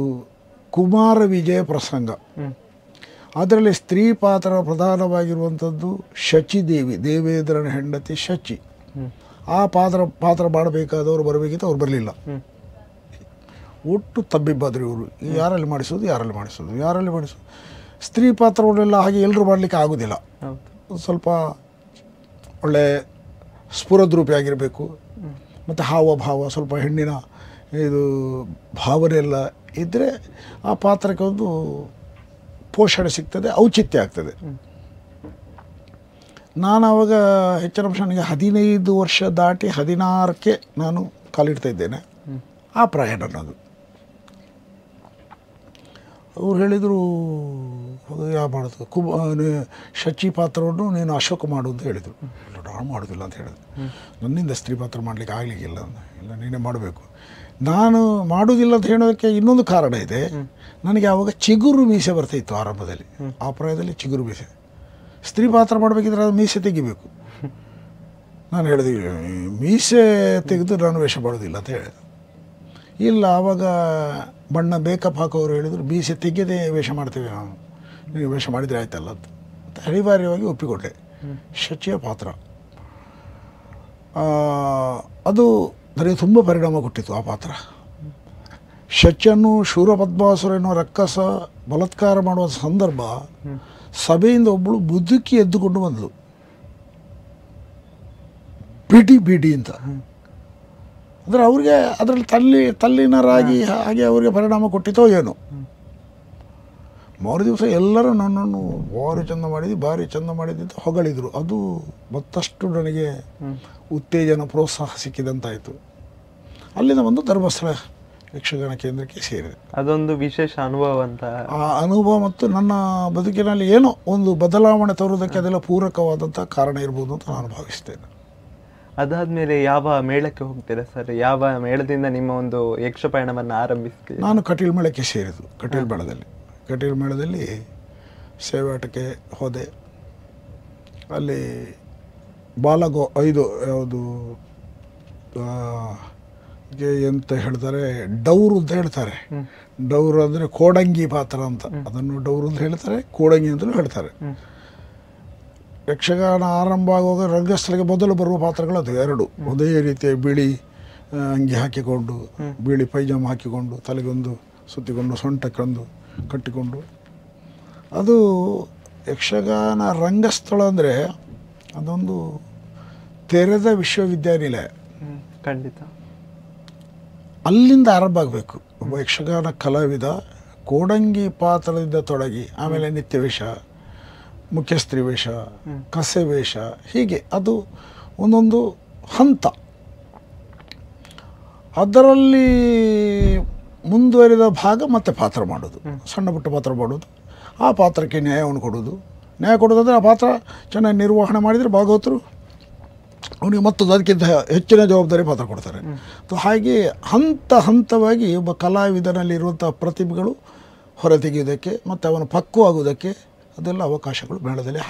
ಕುಮಾರ ವಿಜಯ ಪ್ರಸಂಗ. ಅದರಲ್ಲಿ ಸ್ತ್ರೀ ಪಾತ್ರ ಪ್ರಧಾನವಾಗಿರುವಂಥದ್ದು ಶಚಿದೇವಿ, ದೇವೇಂದ್ರನ ಹೆಂಡತಿ ಶಚಿ. ಆ ಪಾತ್ರ ಮಾಡಬೇಕಾದವರು ಬರಬೇಕಿತ್ತು, ಅವ್ರು ಬರಲಿಲ್ಲ. ಒಟ್ಟು ತಬ್ಬಿಬ್ಬಾದ್ರು ಇವರು, ಯಾರಲ್ಲಿ ಮಾಡಿಸೋದು. ಸ್ತ್ರೀ ಪಾತ್ರವನ್ನೆಲ್ಲ ಹಾಗೆ ಎಲ್ಲರೂ ಮಾಡಲಿಕ್ಕೆ ಆಗೋದಿಲ್ಲ. ಸ್ವಲ್ಪ ಒಳ್ಳೆ ಸ್ಫುರದ್ರೂಪಿ ಆಗಿರಬೇಕು, ಮತ್ತು ಹಾವಭಾವ, ಸ್ವಲ್ಪ ಹೆಣ್ಣಿನ ಇದು ಭಾವನೆ ಎಲ್ಲ ಇದ್ದರೆ ಆ ಪಾತ್ರಕ್ಕೆ ಒಂದು ಪೋಷಣೆ ಸಿಗ್ತದೆ, ಔಚಿತ್ಯ ಆಗ್ತದೆ. ನಾನು ಆವಾಗ ಹೆಚ್ಚಿನ ಅಂಶ, ನನಗೆ 15 ವರ್ಷ ದಾಟಿ 16ಕ್ಕೆ ನಾನು ಕಾಲಿಡ್ತಾ ಇದ್ದೇನೆ. ಆ ಪ್ರಾಯ ನನ್ನದು. ಅವ್ರು ಹೇಳಿದರು, ಯಾವ ಮಾಡೋದು, ಶಚಿ ಪಾತ್ರವನ್ನು ನೀನು ಅಶೋಕ ಮಾಡು ಅಂತ ಹೇಳಿದರು. ನಾನು ಮಾಡೋದಿಲ್ಲ ಅಂತ ಹೇಳಿದೆ. ನನ್ನಿಂದ ಸ್ತ್ರೀ ಪಾತ್ರ ಮಾಡಲಿಕ್ಕೆ ಆಗಲಿಕ್ಕಿಲ್ಲ, ಇಲ್ಲ ನೀನೇ ಮಾಡಬೇಕು. ನಾನು ಮಾಡೋದಿಲ್ಲ ಅಂತ ಹೇಳೋದಕ್ಕೆ ಇನ್ನೊಂದು ಕಾರಣ ಇದೆ. ನನಗೆ ಆವಾಗ ಚಿಗುರು ಮೀಸೆ ಬರ್ತಾಯಿತ್ತು ಆರಂಭದಲ್ಲಿ. ಆ ಪ್ರಾಯದಲ್ಲಿ ಚಿಗುರು ಮೀಸೆ, ಸ್ತ್ರೀ ಪಾತ್ರ ಮಾಡಬೇಕಿದ್ರೆ ಅದು ಮೀಸೆ ತೆಗಿಬೇಕು. ನಾನು ಹೇಳಿದೆ, ಮೀಸೆ ತೆಗೆದು ನಾನು ವೇಷ ಮಾಡೋದಿಲ್ಲ ಅಂತ ಹೇಳಿದೆ. ಇಲ್ಲ, ಆವಾಗ ಬಣ್ಣ ಬೇಕಪ್ ಹಾಕೋರು ಹೇಳಿದರು, ಮೀಸೆ ತೆಗೆದೇ ವೇಷ ಮಾಡ್ತೇವೆ ನಾವು, ನೀವು ವೇಷ ಮಾಡಿದರೆ ಆಯ್ತಲ್ಲ ಅಂತ ಅನಿವಾರ್ಯವಾಗಿ ಒಪ್ಪಿಕೊಂಡೆ. ಶಚಿಯ ಪಾತ್ರ ಅದು ನನಗೆ ತುಂಬ ಪರಿಣಾಮ ಕೊಟ್ಟಿತ್ತು. ಆ ಪಾತ್ರ ಶಚಿಯನ್ನು ಶೂರಪದ್ಮಾಸುರ ಎನ್ನುವ ರಕ್ಕಸ ಬಲಾತ್ಕಾರ ಮಾಡುವ ಸಂದರ್ಭ, ಸಭೆಯಿಂದ ಒಬ್ಬಳು ಮುದುಕಿ ಎದ್ದುಕೊಂಡು ಬಂದಳು, ಬಿಡಿ ಅಂತ. ಅಂದರೆ ಅವ್ರಿಗೆ ಅದರಲ್ಲಿ ತಲ್ಲೀನರಾಗಿ ಹಾಗೆ ಅವರಿಗೆ ಪರಿಣಾಮ ಕೊಟ್ಟಿತ್ತೋ ಏನೋ. ಮಾರು ದಿವಸ ಎಲ್ಲರೂ ನನ್ನನ್ನು ಭಾರಿ ಚಂದ ಮಾಡಿದ್ದು ಅಂತ ಹೊಗಳಿದರು. ಅದು ಮತ್ತಷ್ಟು ನನಗೆ ಉತ್ತೇಜನ, ಪ್ರೋತ್ಸಾಹ ಸಿಕ್ಕಿದಂತಾಯಿತು. ಅಲ್ಲಿಂದ ಒಂದು ಧರ್ಮಸ್ಥಳ ಯಕ್ಷಗಾನ ಕೇಂದ್ರಕ್ಕೆ ಸೇರಿದೆ. ಅದೊಂದು ವಿಶೇಷ ಅನುಭವ ಅಂತ. ಆ ಅನುಭವ ಮತ್ತು ನನ್ನ ಬದುಕಿನಲ್ಲಿ ಏನೋ ಒಂದು ಬದಲಾವಣೆ ತರುವುದಕ್ಕೆ ಅದೆಲ್ಲ ಪೂರಕವಾದಂಥ ಕಾರಣ ಇರ್ಬೋದು ಅಂತ ನಾನು ಭಾವಿಸ್ತೇನೆ. ಅದಾದ್ಮೇಲೆ ಯಾವ ಮೇಳಕ್ಕೆ ಹೋಗ್ತೀರಾ ಸರ್? ಯಾವ ಮೇಳದಿಂದ ನಿಮ್ಮ ಒಂದು ಯಕ್ಷಪಯಣವನ್ನು ಆರಂಭಿಸ್ತೀರಿ? ನಾನು ಕಟೀಲ್ ಮೇಳಕ್ಕೆ ಸೇರಿದ್ದು. ಕಟೀಲ್ ಮೇಳದಲ್ಲಿ ಸೇವಾಟಕ್ಕೆ ಹೋದೆ. ಅಲ್ಲಿ ಯಾವುದು ಎಂತ ಹೇಳ್ತಾರೆ, ಡೌರು ಅಂತ ಹೇಳ್ತಾರೆ. ಡೌರು ಅಂದರೆ ಕೋಡಂಗಿ ಪಾತ್ರ ಅಂತ, ಅದನ್ನು ಡೌರು ಅಂತ ಹೇಳ್ತಾರೆ, ಕೋಡಂಗಿ ಅಂತಲೂ ಹೇಳ್ತಾರೆ. ಯಕ್ಷಗಾನ ಆರಂಭ ಆಗುವಾಗ ರಂಗಸ್ಥಳಕ್ಕೆ ಮೊದಲು ಬರುವ ಪಾತ್ರಗಳು ಅದು ಎರಡು. ಒಂದೇ ರೀತಿಯ ಬಿಳಿ ಅಂಗಿ ಹಾಕಿಕೊಂಡು, ಬಿಳಿ ಪೈಜಾಮ ಹಾಕಿಕೊಂಡು, ತಲೆಗೊಂದು ಸುತ್ತಿಕೊಂಡು, ಸೊಂಟಕ್ಕೊಂದು ಕಟ್ಟಿಕೊಂಡು, ಅದು ಯಕ್ಷಗಾನ ರಂಗಸ್ಥಳ ಅಂದರೆ ಅದೊಂದು ತೆರೆದ ವಿಶ್ವವಿದ್ಯಾನಿಲಯ. ಖಂಡಿತ. ಅಲ್ಲಿಂದ ಆರಂಭ ಆಗಬೇಕು. ಒಬ್ಬ ಯಕ್ಷಗಾನ ಕಲಾವಿದ ಕೋಡಂಗಿ ಪಾತ್ರದಿಂದ ತೊಡಗಿ, ಆಮೇಲೆ ನಿತ್ಯ ವೇಷ, ಮುಖ್ಯಸ್ತ್ರೀ ವೇಷ, ಕಸೆ ವೇಷ, ಹೀಗೆ ಅದು ಒಂದೊಂದು ಹಂತ. ಅದರಲ್ಲಿ ಮುಂದುವರಿದ ಭಾಗ ಮತ್ತೆ ಪಾತ್ರ ಮಾಡೋದು, ಸಣ್ಣ ಪುಟ್ಟ ಪಾತ್ರ ಮಾಡೋದು, ಆ ಪಾತ್ರಕ್ಕೆ ನ್ಯಾಯವನ್ನು ಕೊಡೋದು. ನ್ಯಾಯ ಕೊಡೋದಂದರೆ ಆ ಪಾತ್ರ ಚೆನ್ನಾಗಿ ನಿರ್ವಹಣೆ ಮಾಡಿದರೆ ಭಾಗವತರು ಅವನಿಗೆ ಮತ್ತೊಂದು ಅದಕ್ಕಿಂತ ಹೆಚ್ಚಿನ ಜವಾಬ್ದಾರಿ ಪಾತ್ರ ಕೊಡ್ತಾರೆ. ಹಾಗೆ ಹಂತ ಹಂತವಾಗಿ ಒಬ್ಬ ಕಲಾವಿದನಲ್ಲಿರುವಂಥ ಪ್ರತಿಭೆಗಳು ಹೊರತೆಗೆಯುವುದಕ್ಕೆ ಮತ್ತು ಅವನು ಪಕ್ವವಾಗುವುದಕ್ಕೆ ಅದೆಲ್ಲ ಅವಕಾಶಗಳು ಮೇಳದಲ್ಲಿ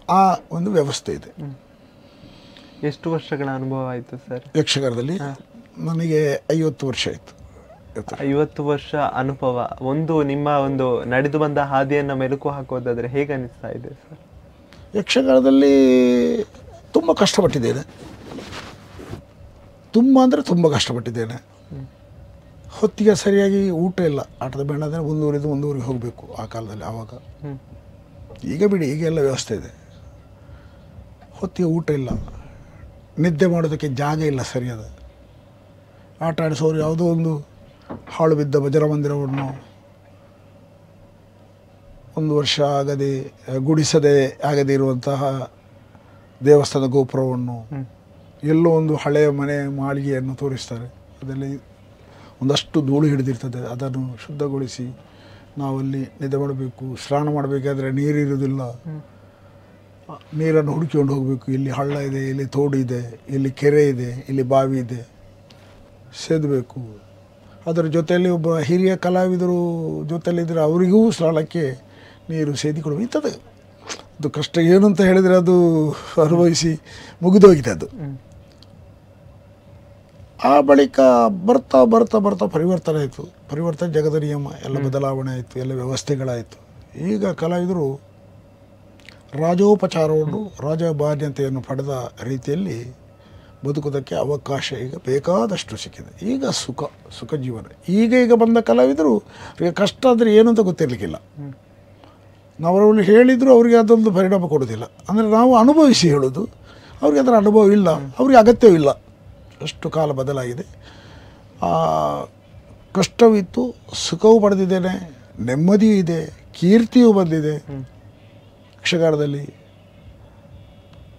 ಆ ಒಂದು ವ್ಯವಸ್ಥೆ ಇದೆ. ಎಷ್ಟು ವರ್ಷಗಳ ಅನುಭವ ಆಯಿತು ಸರ್ ಯಕ್ಷಗಾನದಲ್ಲಿ? ನನಗೆ 50 ವರ್ಷ ಆಯಿತು. 50 ವರ್ಷ ಅನುಭವ. ನಿಮ್ಮ ಒಂದು ನಡೆದು ಬಂದ ಹಾದಿಯನ್ನು ಮೆಲುಕು ಹಾಕೋದಾದರೆ ಹೇಗೆ ಅನಿಸ್ತಾ ಇದೆ ಸರ್? ಯಕ್ಷಗಾನದಲ್ಲಿ ತುಂಬ ಕಷ್ಟಪಟ್ಟಿದ್ದೇನೆ. ತುಂಬ ಅಂದರೆ ತುಂಬ ಕಷ್ಟಪಟ್ಟಿದ್ದೇನೆ. ಹೊತ್ತಿಗೆ ಸರಿಯಾಗಿ ಊಟ ಇಲ್ಲ. ಆಟದ ಮೇಳ ಅಂದರೆ ಮುಂದೂರಿಗೆ ಹೋಗಬೇಕು ಆ ಕಾಲದಲ್ಲಿ. ಆವಾಗ, ಈಗ ಬಿಡಿ, ಈಗೆಲ್ಲ ವ್ಯವಸ್ಥೆ ಇದೆ. ಹೊತ್ತಿಗೆ ಊಟ ಇಲ್ಲ, ನಿದ್ದೆ ಮಾಡೋದಕ್ಕೆ ಜಾಗ ಇಲ್ಲ ಸರಿಯಾದ. ಆಟ ಆಡಿಸೋರು ಯಾವುದೋ ಒಂದು ಹಾಳು ಬಿದ್ದ ಭಜನ ಮಂದಿರವನ್ನು 1 ವರ್ಷ ಗುಡಿಸದೆ ಆಗದೇ ಇರುವಂತಹ ದೇವಸ್ಥಾನ ಗೋಪುರವನ್ನು, ಎಲ್ಲೋ ಒಂದು ಹಳೆಯ ಮನೆ ಮಾಳಿಗೆಯನ್ನು ತೋರಿಸ್ತಾರೆ. ಅದರಲ್ಲಿ ಒಂದಷ್ಟು ಧೂಳು ಹಿಡಿದಿರ್ತದೆ. ಅದನ್ನು ಶುದ್ಧಗೊಳಿಸಿ ನಾವಲ್ಲಿ ನಿದ್ದೆ ಮಾಡಬೇಕು. ಸ್ನಾನ ಮಾಡಬೇಕಾದ್ರೆ ನೀರಿರುವುದಿಲ್ಲ, ನೀರನ್ನು ಹುಡುಕಿಕೊಂಡು ಹೋಗಬೇಕು. ಇಲ್ಲಿ ಹಳ್ಳ ಇದೆ, ಇಲ್ಲಿ ತೋಡು ಇದೆ, ಇಲ್ಲಿ ಕೆರೆ ಇದೆ, ಇಲ್ಲಿ ಬಾವಿ ಇದೆ, ಸೇದಬೇಕು. ಅದರ ಜೊತೆಯಲ್ಲಿ ಒಬ್ಬ ಹಿರಿಯ ಕಲಾವಿದರು ಜೊತೆಯಲ್ಲಿದ್ದರೆ ಅವರಿಗೂ ಸ್ನಾನಕ್ಕೆ ನೀರು ಸೇದಿಕೊಡಬೇಕು. ಇಂಥದ್ದು ಅದು ಕಷ್ಟ ಏನು ಅಂತ ಹೇಳಿದರೆ ಅದು ಅನುಭವಿಸಿ ಮುಗಿದೋಗಿದೆ ಅದು. ಆ ಬಳಿಕ ಬರ್ತಾ ಬರ್ತಾ ಬರ್ತಾ ಪರಿವರ್ತನೆ ಜಗದ ನಿಯಮ, ಎಲ್ಲ ಬದಲಾವಣೆ ಆಯಿತು, ಎಲ್ಲ ವ್ಯವಸ್ಥೆಗಳಾಯಿತು. ಈಗ ಕಲಾವಿದರು ರಾಜೋಪಚಾರವನ್ನು, ರಾಜಬಾಧ್ಯತೆಯನ್ನು ಪಡೆದ ರೀತಿಯಲ್ಲಿ ಬದುಕುವುದಕ್ಕೆ ಅವಕಾಶ ಈಗ ಬೇಕಾದಷ್ಟು ಸಿಕ್ಕಿದೆ. ಈಗ ಸುಖ ಜೀವನ. ಈಗ ಬಂದ ಕಲಾವಿದರು ಈಗ ಕಷ್ಟ ಅಂದರೆ ಏನು ಅಂತ ಗೊತ್ತಿರಲಿಕ್ಕಿಲ್ಲ. ನಾವು ಅವರಲ್ಲಿ ಹೇಳಿದರೂ ಅವರಿಗೆ ಅದೊಂದು ಪರಿಣಾಮ ಕೊಡೋದಿಲ್ಲ. ಅಂದರೆ ನಾವು ಅನುಭವಿಸಿ ಹೇಳೋದು, ಅವ್ರಿಗೆ ಅದರ ಅನುಭವ ಇಲ್ಲ, ಅವ್ರಿಗೆ ಅಗತ್ಯವಿಲ್ಲ. ಅಷ್ಟು ಕಾಲ ಬದಲಾಗಿದೆ. ಕಷ್ಟವಿತ್ತು, ಸುಖವೂ ಪಡೆದಿದ್ದೇನೆ, ನೆಮ್ಮದಿಯೂ ಇದೆ, ಕೀರ್ತಿಯೂ ಬಂದಿದೆ ಯಕ್ಷಗಾನದಲ್ಲಿ.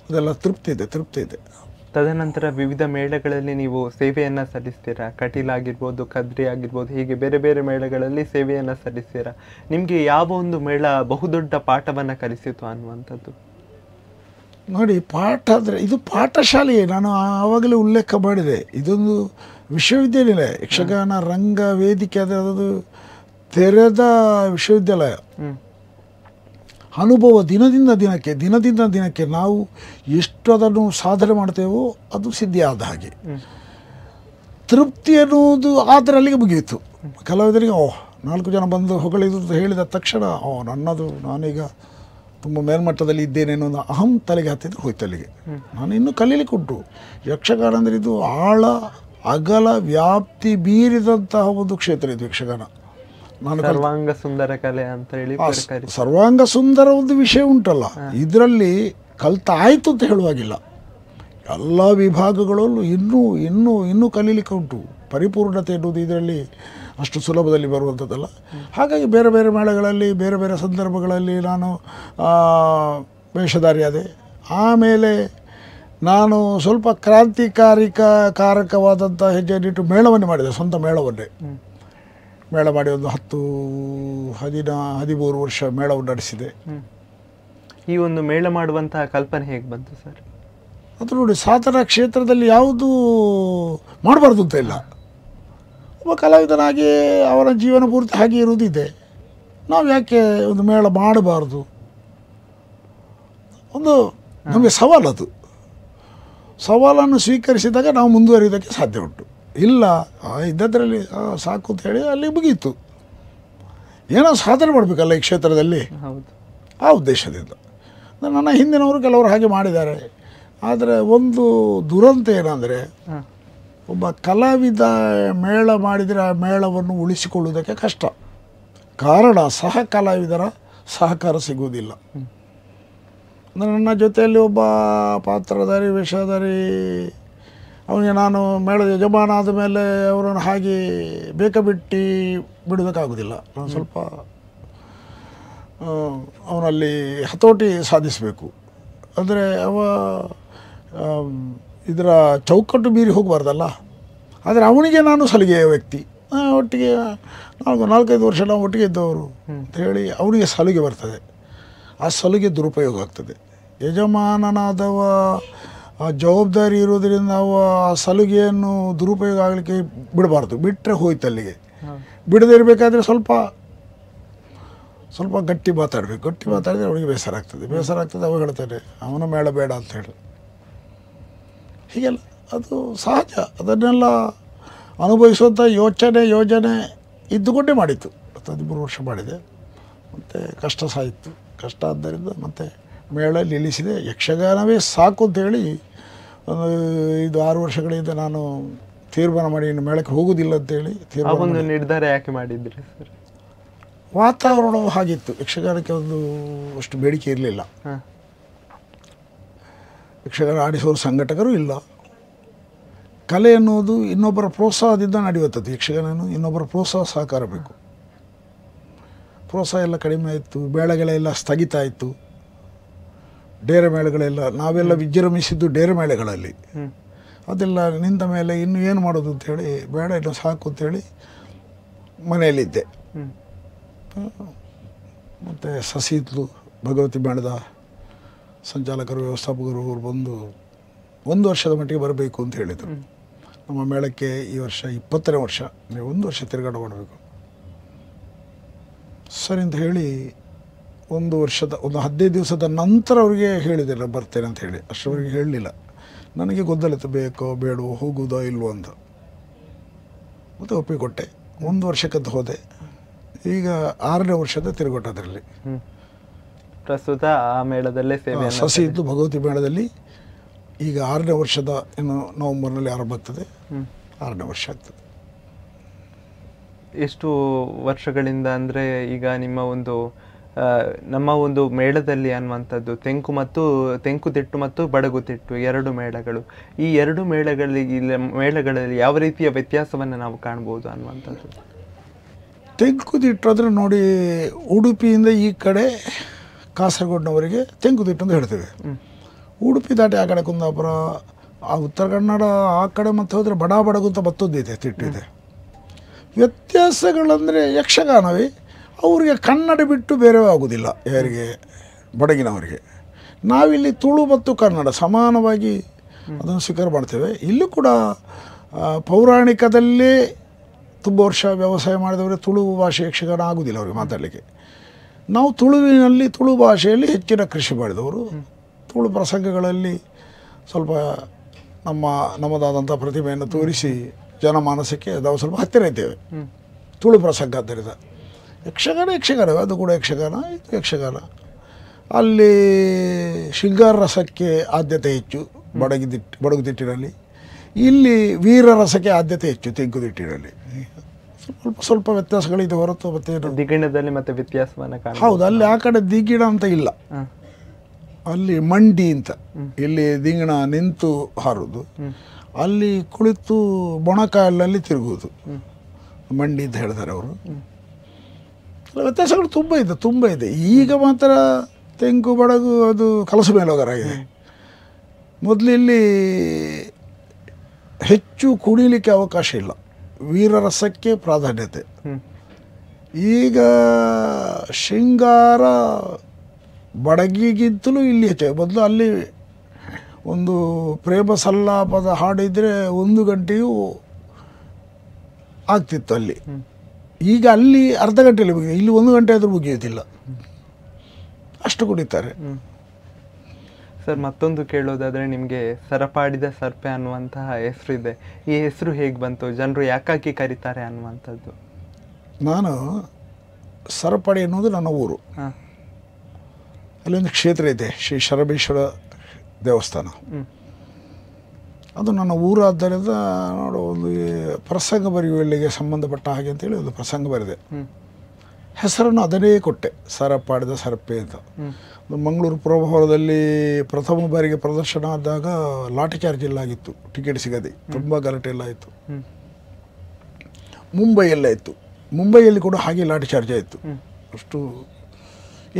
ಅದೆಲ್ಲ ತೃಪ್ತಿ ಇದೆ. ತದನಂತರ ವಿವಿಧ ಮೇಳಗಳಲ್ಲಿ ನೀವು ಸೇವೆಯನ್ನು ಸಲ್ಲಿಸ್ತೀರಾ. ಕಟೀಲ್ ಆಗಿರ್ಬೋದು, ಕದ್ರಿ ಆಗಿರ್ಬೋದು, ಹೀಗೆ ಬೇರೆ ಬೇರೆ ಮೇಳಗಳಲ್ಲಿ ಸೇವೆಯನ್ನು ಸಲ್ಲಿಸ್ತೀರಾ. ನಿಮಗೆ ಯಾವ ಒಂದು ಮೇಳ ಬಹುದೊಡ್ಡ ಪಾಠವನ್ನು ಕಲಿಸಿತು ಅನ್ನುವಂಥದ್ದು? ನೋಡಿ, ಪಾಠ ಅಂದರೆ ಇದು ಪಾಠಶಾಲೆಯೇ. ನಾನು ಆವಾಗಲೇ ಉಲ್ಲೇಖ ಮಾಡಿದೆ, ಇದೊಂದು ವಿಶ್ವವಿದ್ಯಾನಿಲಯ. ಯಕ್ಷಗಾನ ರಂಗ ವೇದಿಕೆ ಆದರೆ ಅದು ತೆರೆದ ವಿಶ್ವವಿದ್ಯಾಲಯ. ಅನುಭವ ದಿನದಿಂದ ದಿನಕ್ಕೆ ನಾವು ಎಷ್ಟು ಅದನ್ನು ಸಾಧನೆ ಮಾಡ್ತೇವೋ ಅದು ಸಿದ್ಧಿ ಆದ ಹಾಗೆ. ತೃಪ್ತಿ ಅನ್ನುವುದು ಆದರೆ ಅಲ್ಲಿಗೆ ಮುಗಿಯಿತು. ಕಲಾವಿದರಿಗೆ 4 ಜನ ಬಂದು ಹೊಗಳಿದ್ರು ಹೇಳಿದ ತಕ್ಷಣ ನಾನೀಗ ತುಂಬ ಮೇಲ್ಮಟ್ಟದಲ್ಲಿ ಇದ್ದೇನೆ ಅನ್ನೋ ಒಂದು ಅಹಂ ತಲೆಗೆ ಹತ್ತಿದ್ರೆ ಹೋಯ್ತು ಅಲ್ಲಿಗೆ. ನಾನು ಇನ್ನೂ ಕಲೀಲಿಕ್ಕೆ ಉಂಟು. ಯಕ್ಷಗಾನ ಅಂದರೆ ಇದು ಆಳ ಅಗಲ ವ್ಯಾಪ್ತಿ ಬೀರಿದಂತಹ ಒಂದು ಕ್ಷೇತ್ರ ಇದು ಯಕ್ಷಗಾನ. ಸರ್ವಾಂಗ ಸುಂದರ ಕಲೆ ಅಂತ ಹೇಳಿ ಸರ್ವಾಂಗ ಸುಂದರ ಒಂದು ವಿಷಯ ಉಂಟಲ್ಲ, ಇದರಲ್ಲಿ ಕಲ್ತಾಯ್ತು ಅಂತ ಹೇಳುವಾಗಿಲ್ಲ. ಎಲ್ಲ ವಿಭಾಗಗಳಲ್ಲೂ ಇನ್ನೂ ಕಲೀಲಿಕ್ಕೆ ಉಂಟು. ಪರಿಪೂರ್ಣತೆ ಎನ್ನುವುದು ಇದರಲ್ಲಿ ಅಷ್ಟು ಸುಲಭದಲ್ಲಿ ಬರುವಂಥದ್ದಲ್ಲ. ಹಾಗಾಗಿ ಬೇರೆ ಬೇರೆ ಮೇಳಗಳಲ್ಲಿ ಬೇರೆ ಬೇರೆ ಸಂದರ್ಭಗಳಲ್ಲಿ ನಾನು ವೇಷಧಾರಿಯಾದೆ. ಆಮೇಲೆ ನಾನು ಸ್ವಲ್ಪ ಕಾರಕವಾದಂಥ ಹೆಜ್ಜೆಯನ್ನಿಟ್ಟು ಮೇಳವನ್ನೇ ಮಾಡಿದೆ, ಸ್ವಂತ ಮೇಳವನ್ನೇ. ಮೇಳ ಮಾಡಿ ಒಂದು 13 ವರ್ಷ ಮೇಳವನ್ನು ನಡೆಸಿದೆ. ಈ ಒಂದು ಮೇಳ ಮಾಡುವಂತಹ ಕಲ್ಪನೆ ಹೇಗೆ ಬಂತು ಸರ್? ಅದು ನೋಡಿ, ಸಾಧನ ಕ್ಷೇತ್ರದಲ್ಲಿ ಯಾವುದು ಮಾಡಬಾರ್ದು ಅಂತ ಇಲ್ಲ. ಒಬ್ಬ ಕಲಾವಿದನಾಗಿ ಅವರ ಜೀವನ ಪೂರ್ತಿ ಹಾಗೆ ಇರುವುದಿದೆ. ನಾವು ಯಾಕೆ ಒಂದು ಮೇಳ ಮಾಡಬಾರ್ದು? ಒಂದು ನಮಗೆ ಸವಾಲದು. ಸವಾಲನ್ನು ಸ್ವೀಕರಿಸಿದಾಗ ನಾವು ಮುಂದುವರಿಯೋದಕ್ಕೆ ಸಾಧ್ಯ ಉಂಟು. ಇಲ್ಲ ಇದ್ದದ್ರಲ್ಲಿ ಸಾಕು ಅಂತ ಹೇಳಿ ಅಲ್ಲಿ ಮುಗೀತು. ಏನೋ ಸಾಧನೆ ಮಾಡಬೇಕಲ್ಲ ಈ ಕ್ಷೇತ್ರದಲ್ಲಿ, ಆ ಉದ್ದೇಶದಿಂದ. ನನ್ನ ಹಿಂದಿನವರು ಕೆಲವರು ಹಾಗೆ ಮಾಡಿದ್ದಾರೆ. ಆದರೆ ಒಂದು ದುರಂತ ಏನಂದರೆ, ಒಬ್ಬ ಕಲಾವಿದ ಮೇಳ ಮಾಡಿದರೆ ಆ ಮೇಳವನ್ನು ಉಳಿಸಿಕೊಳ್ಳುವುದಕ್ಕೆ ಕಷ್ಟ. ಕಾರಣ ಸಹ ಕಲಾವಿದರ ಸಹಕಾರ ಸಿಗುವುದಿಲ್ಲ. ನನ್ನ ಜೊತೆಯಲ್ಲಿ ಒಬ್ಬ ಪಾತ್ರಧಾರಿ, ವೇಷಧಾರಿ, ಅವನಿಗೆ ನಾನು ಮೇಳದ ಯಜಮಾನ ಆದ ಮೇಲೆ ಅವರನ್ನು ಹಾಗೆ ಬೇಕಾಬಿಟ್ಟು ಬಿಡೋದಕ್ಕಾಗೋದಿಲ್ಲ. ನಾನು ಸ್ವಲ್ಪ ಅವನಲ್ಲಿ ಹತೋಟಿ ಸಾಧಿಸಬೇಕು. ಅಂದರೆ ಇದರ ಚೌಕಟ್ಟು ಮೀರಿ ಹೋಗಬಾರ್ದಲ್ಲ. ಆದರೆ ಅವನಿಗೆ ನಾನು ಸಲಿಗೆಯ ವ್ಯಕ್ತಿ. ಒಟ್ಟಿಗೆ 4-5 ವರ್ಷ ನಾವು ಒಟ್ಟಿಗೆ ಇದ್ದವರು ಅಂತ ಹೇಳಿ ಅವನಿಗೆ ಸಲಿಗೆ ಬರ್ತದೆ. ಆ ಸಲಿಗೆ ದುರುಪಯೋಗ ಆಗ್ತದೆ. ಯಜಮಾನನಾದವ ಜವಾಬ್ದಾರಿ ಇರೋದರಿಂದ ಅವ ಆ ಸಲಿಗೆಯನ್ನು ದುರುಪಯೋಗ ಆಗಲಿಕ್ಕೆ ಬಿಡಬಾರ್ದು. ಬಿಟ್ಟರೆ ಹೋಯ್ತು ಅಲ್ಲಿಗೆ. ಬಿಡದೇ ಇರಬೇಕಾದ್ರೆ ಸ್ವಲ್ಪ ಗಟ್ಟಿ ಮಾತಾಡಬೇಕು. ಗಟ್ಟಿ ಮಾತಾಡಿದರೆ ಅವನಿಗೆ ಬೇಸರ ಆಗ್ತದೆ. ಅವ ಹೇಳ್ತಾನೆ ಅವನ ಮೇಳ ಬೇಡ ಅಂತ ಹೇಳಿ. ಹೀಗೆಲ್ಲ ಅದು ಸಹಜ. ಅದನ್ನೆಲ್ಲ ಅನುಭವಿಸುವಂಥ ಯೋಜನೆ ಇದ್ದುಕೊಂಡೇ ಮಾಡಿತ್ತು. 13 ವರ್ಷ ಮಾಡಿದೆ. ಮತ್ತು ಕಷ್ಟ ಸಾಯಿತು. ಕಷ್ಟ ಆದ್ದರಿಂದ ಮತ್ತು ಮೇಳ ನಿಲ್ಲಿಸಿದೆ. ಯಕ್ಷಗಾನವೇ ಸಾಕು ಅಂತೇಳಿ ಒಂದು 5-6 ವರ್ಷಗಳಿಂದ ನಾನು ತೀರ್ಮಾನ ಮಾಡಿ ಇನ್ನು ಮೇಳಕ್ಕೆ ಹೋಗುವುದಿಲ್ಲ ಅಂತೇಳಿ ಒಂದು ನಿರ್ಧಾರ ಯಾಕೆ ಮಾಡಿದ್ರಿ ಸರ್? ವಾತಾವರಣವು ಹಾಗಿತ್ತು. ಯಕ್ಷಗಾನಕ್ಕೆ ಅಷ್ಟು ಬೇಡಿಕೆ ಇರಲಿಲ್ಲ. ಯಕ್ಷಗಾನ ಆಡಿಸುವ ಸಂಘಟಕರು ಇಲ್ಲ. ಕಲೆ ಎನ್ನುವುದು ಇನ್ನೊಬ್ಬರ ಪ್ರೋತ್ಸಾಹದಿಂದ ನಡೆಯುತ್ತದೆ. ಯಕ್ಷಗಾನ ಇನ್ನೊಬ್ಬರ ಪ್ರೋತ್ಸಾಹ ಸಹಕಾರ ಬೇಕು. ಪ್ರೋತ್ಸಾಹ ಎಲ್ಲ ಕಡಿಮೆ ಆಯಿತು. ಮೇಳಗಳೆಲ್ಲ ಸ್ಥಗಿತ ಆಯಿತು. ಡೇರೆ ಮೇಳಗಳೆಲ್ಲ ನಾವೆಲ್ಲ ವಿಜೃಂಭಿಸಿದ್ದು ಡೇರೆ ಮೇಳಗಳಲ್ಲಿ. ಅದೆಲ್ಲ ನಿಂತ ಮೇಲೆ ಇನ್ನು ಏನು ಮಾಡೋದು ಅಂಥೇಳಿ, ಬೇಡ ಇನ್ನು ಸಾಕು ಅಂಥೇಳಿ ಮನೆಯಲ್ಲಿದ್ದೆ. ಮತ್ತು ಸಸಿದ್ಲು ಭಗವತಿ ಮೇಳದ ಸಂಚಾಲಕರು, ವ್ಯವಸ್ಥಾಪಕರು ಅವರು ಬಂದು 1 ವರ್ಷದ ಮಟ್ಟಿಗೆ ಬರಬೇಕು ಅಂತ ಹೇಳಿದರು. ನಮ್ಮ ಮೇಳಕ್ಕೆ ಈ ವರ್ಷ 20ನೇ ವರ್ಷ, ನೀವು 1 ವರ್ಷ ತಿರುಗಾಟ ಮಾಡಬೇಕು. ಸರಿ ಅಂತ ಹೇಳಿ 1 ವರ್ಷದ 15 ದಿವಸದ ನಂತರ ಅವರಿಗೆ ಹೇಳಿದೆ ನಾನು ಬರ್ತೇನೆ ಅಂತ ಹೇಳಿ. ಅಷ್ಟರವರೆಗೆ ಹೇಳಲಿಲ್ಲ. ನನಗೆ ಗೊಂದಲಿತ್ತು, ಬೇಕೋ ಬೇಡವೋ, ಹೋಗುವುದೋ ಇಲ್ವೋ ಅಂತ. ಮತ್ತು ಒಪ್ಪಿಕೊಟ್ಟೆ. 1 ವರ್ಷಕ್ಕಂತ ಹೋದೆ. ಈಗ 6ನೇ ವರ್ಷದ ತಿರುಗಾಟ ಅದರಲ್ಲಿ. ಪ್ರಸ್ತುತ ಆ ಮೇಳದಲ್ಲೇ ಸೇವೆ ಸಸಿ ಇದ್ದು ಭಗವತಿ ಮೇಳದಲ್ಲಿ ಈಗ 6ನೇ ವರ್ಷದ, ಇನ್ನು ನವೆಂಬರ್ನಲ್ಲಿ ಆರಂಭ ಆಗ್ತದೆ. 6ನೇ ವರ್ಷ ಆಗ್ತದೆ. ಎಷ್ಟು ವರ್ಷಗಳಿಂದ ಅಂದರೆ ಈಗ ನಿಮ್ಮ ಒಂದು ನಮ್ಮ ಒಂದು ಮೇಳದಲ್ಲಿ ಅನ್ನುವಂಥದ್ದು ತೆಂಕುತಿಟ್ಟು ಮತ್ತು ಬಡಗುತಿಟ್ಟು 2 ಮೇಳಗಳು. ಈ 2 ಮೇಳಗಳಲ್ಲಿ ಯಾವ ರೀತಿಯ ವ್ಯತ್ಯಾಸವನ್ನು ನಾವು ಕಾಣ್ಬೋದು ಅನ್ನುವಂಥದ್ದು? ತೆಂಕುತಿಟ್ಟು ಅಂದರೆ ನೋಡಿ, ಉಡುಪಿಯಿಂದ ಈ ಕಡೆ ಕಾಸರಗೋಡಿನವರಿಗೆ ತೆಂಕುತಿಟ್ಟು ಅಂತ ಹೇಳ್ತೇವೆ. ಉಡುಪಿ ದಾಟಿ ಆ ಕಡೆ ಕುಂದಾಪುರ, ಆ ಉತ್ತರ ಕನ್ನಡ ಆ ಕಡೆ ಮತ್ತೆ ಹೋದರೆ ಬಡಗು ಅಂತ ಮತ್ತೊಂದಿದೆ ತಿಟ್ಟಿದೆ. ವ್ಯತ್ಯಾಸಗಳಂದರೆ ಯಕ್ಷಗಾನವೇ ಅವರಿಗೆ ಕನ್ನಡ ಬಿಟ್ಟು ಬೇರೆ ಆಗೋದಿಲ್ಲ. ಯಾರಿಗೆ? ಬಡಗಿನವರಿಗೆ. ನಾವಿಲ್ಲಿ ತುಳು ಮತ್ತು ಕನ್ನಡ ಸಮಾನವಾಗಿ ಅದನ್ನು ಸ್ವೀಕಾರ ಮಾಡ್ತೇವೆ. ಇಲ್ಲೂ ಕೂಡ ಪೌರಾಣಿಕದಲ್ಲೇ ತುಂಬ ವರ್ಷ ವ್ಯವಸಾಯ ಮಾಡಿದವರಿಗೆ ತುಳು ಭಾಷೆ ಯಕ್ಷಗಾನ ಆಗೋದಿಲ್ಲ ಅವರಿಗೆ ಮಾತಾಡಲಿಕ್ಕೆ. ನಾವು ತುಳು ಭಾಷೆಯಲ್ಲಿ ಹೆಚ್ಚಿನ ಕೃಷಿ ಮಾಡಿದವರು. ತುಳು ಪ್ರಸಂಗಗಳಲ್ಲಿ ಸ್ವಲ್ಪ ನಮ್ಮದಾದಂಥ ಪ್ರತಿಭೆಯನ್ನು ತೋರಿಸಿ ಜನಮಾನಸಕ್ಕೆ ನಾವು ಸ್ವಲ್ಪ ಹತ್ತಿರ ಇದ್ದೇವೆ. ತುಳು ಪ್ರಸಂಗ ಆದ್ದರಿಂದ ಯಕ್ಷಗಾನವೇ, ಅದು ಕೂಡ ಯಕ್ಷಗಾನ, ಇದು ಯಕ್ಷಗಾನ. ಅಲ್ಲಿ ಶೃಂಗಾರ ರಸಕ್ಕೆ ಆದ್ಯತೆ ಹೆಚ್ಚು ಬಡಗುತಿಟ್ಟಿನಲ್ಲಿ. ಇಲ್ಲಿ ವೀರ ರಸಕ್ಕೆ ಆದ್ಯತೆ ಹೆಚ್ಚು ತೆಂಕುತಿಟ್ಟಿನಲ್ಲಿ. ಸ್ವಲ್ಪ ವ್ಯತ್ಯಾಸಗಳಿದೆ ಹೊರತು ಮತ್ತೆ ದಿಗಿಣದಲ್ಲಿ ಮತ್ತೆ ವ್ಯತ್ಯಾಸವನ್ನು ಕಾಣ. ಹೌದು, ಅಲ್ಲಿ ಆ ಕಡೆ ದಿಗಿಣ ಅಂತ ಇಲ್ಲ, ಅಲ್ಲಿ ಮಂಡಿ ಅಂತ. ಇಲ್ಲಿ ದಿಗಿಣ ನಿಂತು ಹಾರುವುದು, ಅಲ್ಲಿ ಕುಳಿತು ಮೊಣಕಾಲಲ್ಲಿ ತಿರುಗುವುದು ಮಂಡಿ ಅಂತ ಹೇಳ್ತಾರೆ ಅವರು. ವ್ಯತ್ಯಾಸಗಳು ತುಂಬ ಇದೆ. ಈಗ ಮಾತ್ರ ತೆಂಕು ಬಡಗು ಅದು ಕಲಸು ಮೇಲೆ ಹೋಗಾರಾಗಿದೆ. ಮೊದಲು ಇಲ್ಲಿ ಹೆಚ್ಚು ಕುಡಿಲಿಕ್ಕೆ ಅವಕಾಶ ಇಲ್ಲ, ವೀರರಸಕ್ಕೆ ಪ್ರಾಧಾನ್ಯತೆ. ಈಗ ಶೃಂಗಾರ ಬಡಗಿಗಿಂತಲೂ ಇಲ್ಲಿ ಹೆಚ್ಚು. ಮೊದಲು ಅಲ್ಲಿ ಒಂದು ಪ್ರೇಮ ಸಲ್ಲಾಪದ ಹಾಡಿದರೆ 1 ಗಂಟೆಯೂ ಆಗ್ತಿತ್ತು ಅಲ್ಲಿ. ಈಗ ಅಲ್ಲಿ ಅರ್ಧ ಗಂಟೆಯಲ್ಲಿ ಮುಗಿಯುತ್ತೆ, ಇಲ್ಲಿ 1 ಗಂಟೆ ಆದರೂ ಮುಗಿಯೋದಿಲ್ಲ, ಅಷ್ಟು ಕುಡಿತಾರೆ. ಸರ್, ಮತ್ತೊಂದು ಕೇಳೋದಾದರೆ, ನಿಮಗೆ ಸರಪಾಡಿದ ಸರ್ಪೆ ಅನ್ನುವಂತಹ ಹೆಸರಿದೆ. ಈ ಹೆಸರು ಹೇಗೆ ಬಂತು? ಜನರು ಯಾಕಾಗಿ ಕರೀತಾರೆ ಅನ್ನುವಂಥದ್ದು? ನಾನು ಸರಪಾಡಿ ಅನ್ನೋದು ನನ್ನ ಊರು. ಅಲ್ಲೊಂದು ಕ್ಷೇತ್ರ ಇದೆ, ಶ್ರೀ ಶರಬೇಶ್ವರ ದೇವಸ್ಥಾನ. ಅದು ನನ್ನ ಊರಾದ್ದರಿಂದ ನೋಡು, ಒಂದು ಪ್ರಸಂಗ ಬರೆಯುವಲ್ಲಿಗೆ ಸಂಬಂಧಪಟ್ಟ ಹಾಗೆ ಅಂತೇಳಿ ಒಂದು ಪ್ರಸಂಗ ಬರೆದೆ. ಹೆಸರನ್ನು ಅದನ್ನೇ ಕೊಟ್ಟೆ, ಸರಪಾಡಿದ ಸರ್ಪೆ ಅಂತ. ಮಂಗಳೂರು ಪುರಭವನದಲ್ಲಿ ಪ್ರಥಮ ಬಾರಿಗೆ ಪ್ರದರ್ಶನ ಆದಾಗ ಲಾಠಿ ಚಾರ್ಜ್ ಎಲ್ಲ ಆಗಿತ್ತು, ಟಿಕೆಟ್ ಸಿಗದೆ ತುಂಬ ಗಲಾಟೆ ಎಲ್ಲ ಆಯಿತು. ಮುಂಬೈಯಲ್ಲೇ ಇತ್ತು, ಮುಂಬೈಯಲ್ಲಿ ಕೂಡ ಹಾಗೆ ಲಾಠಿ ಚಾರ್ಜ್ ಆಯಿತು. ಅಷ್ಟು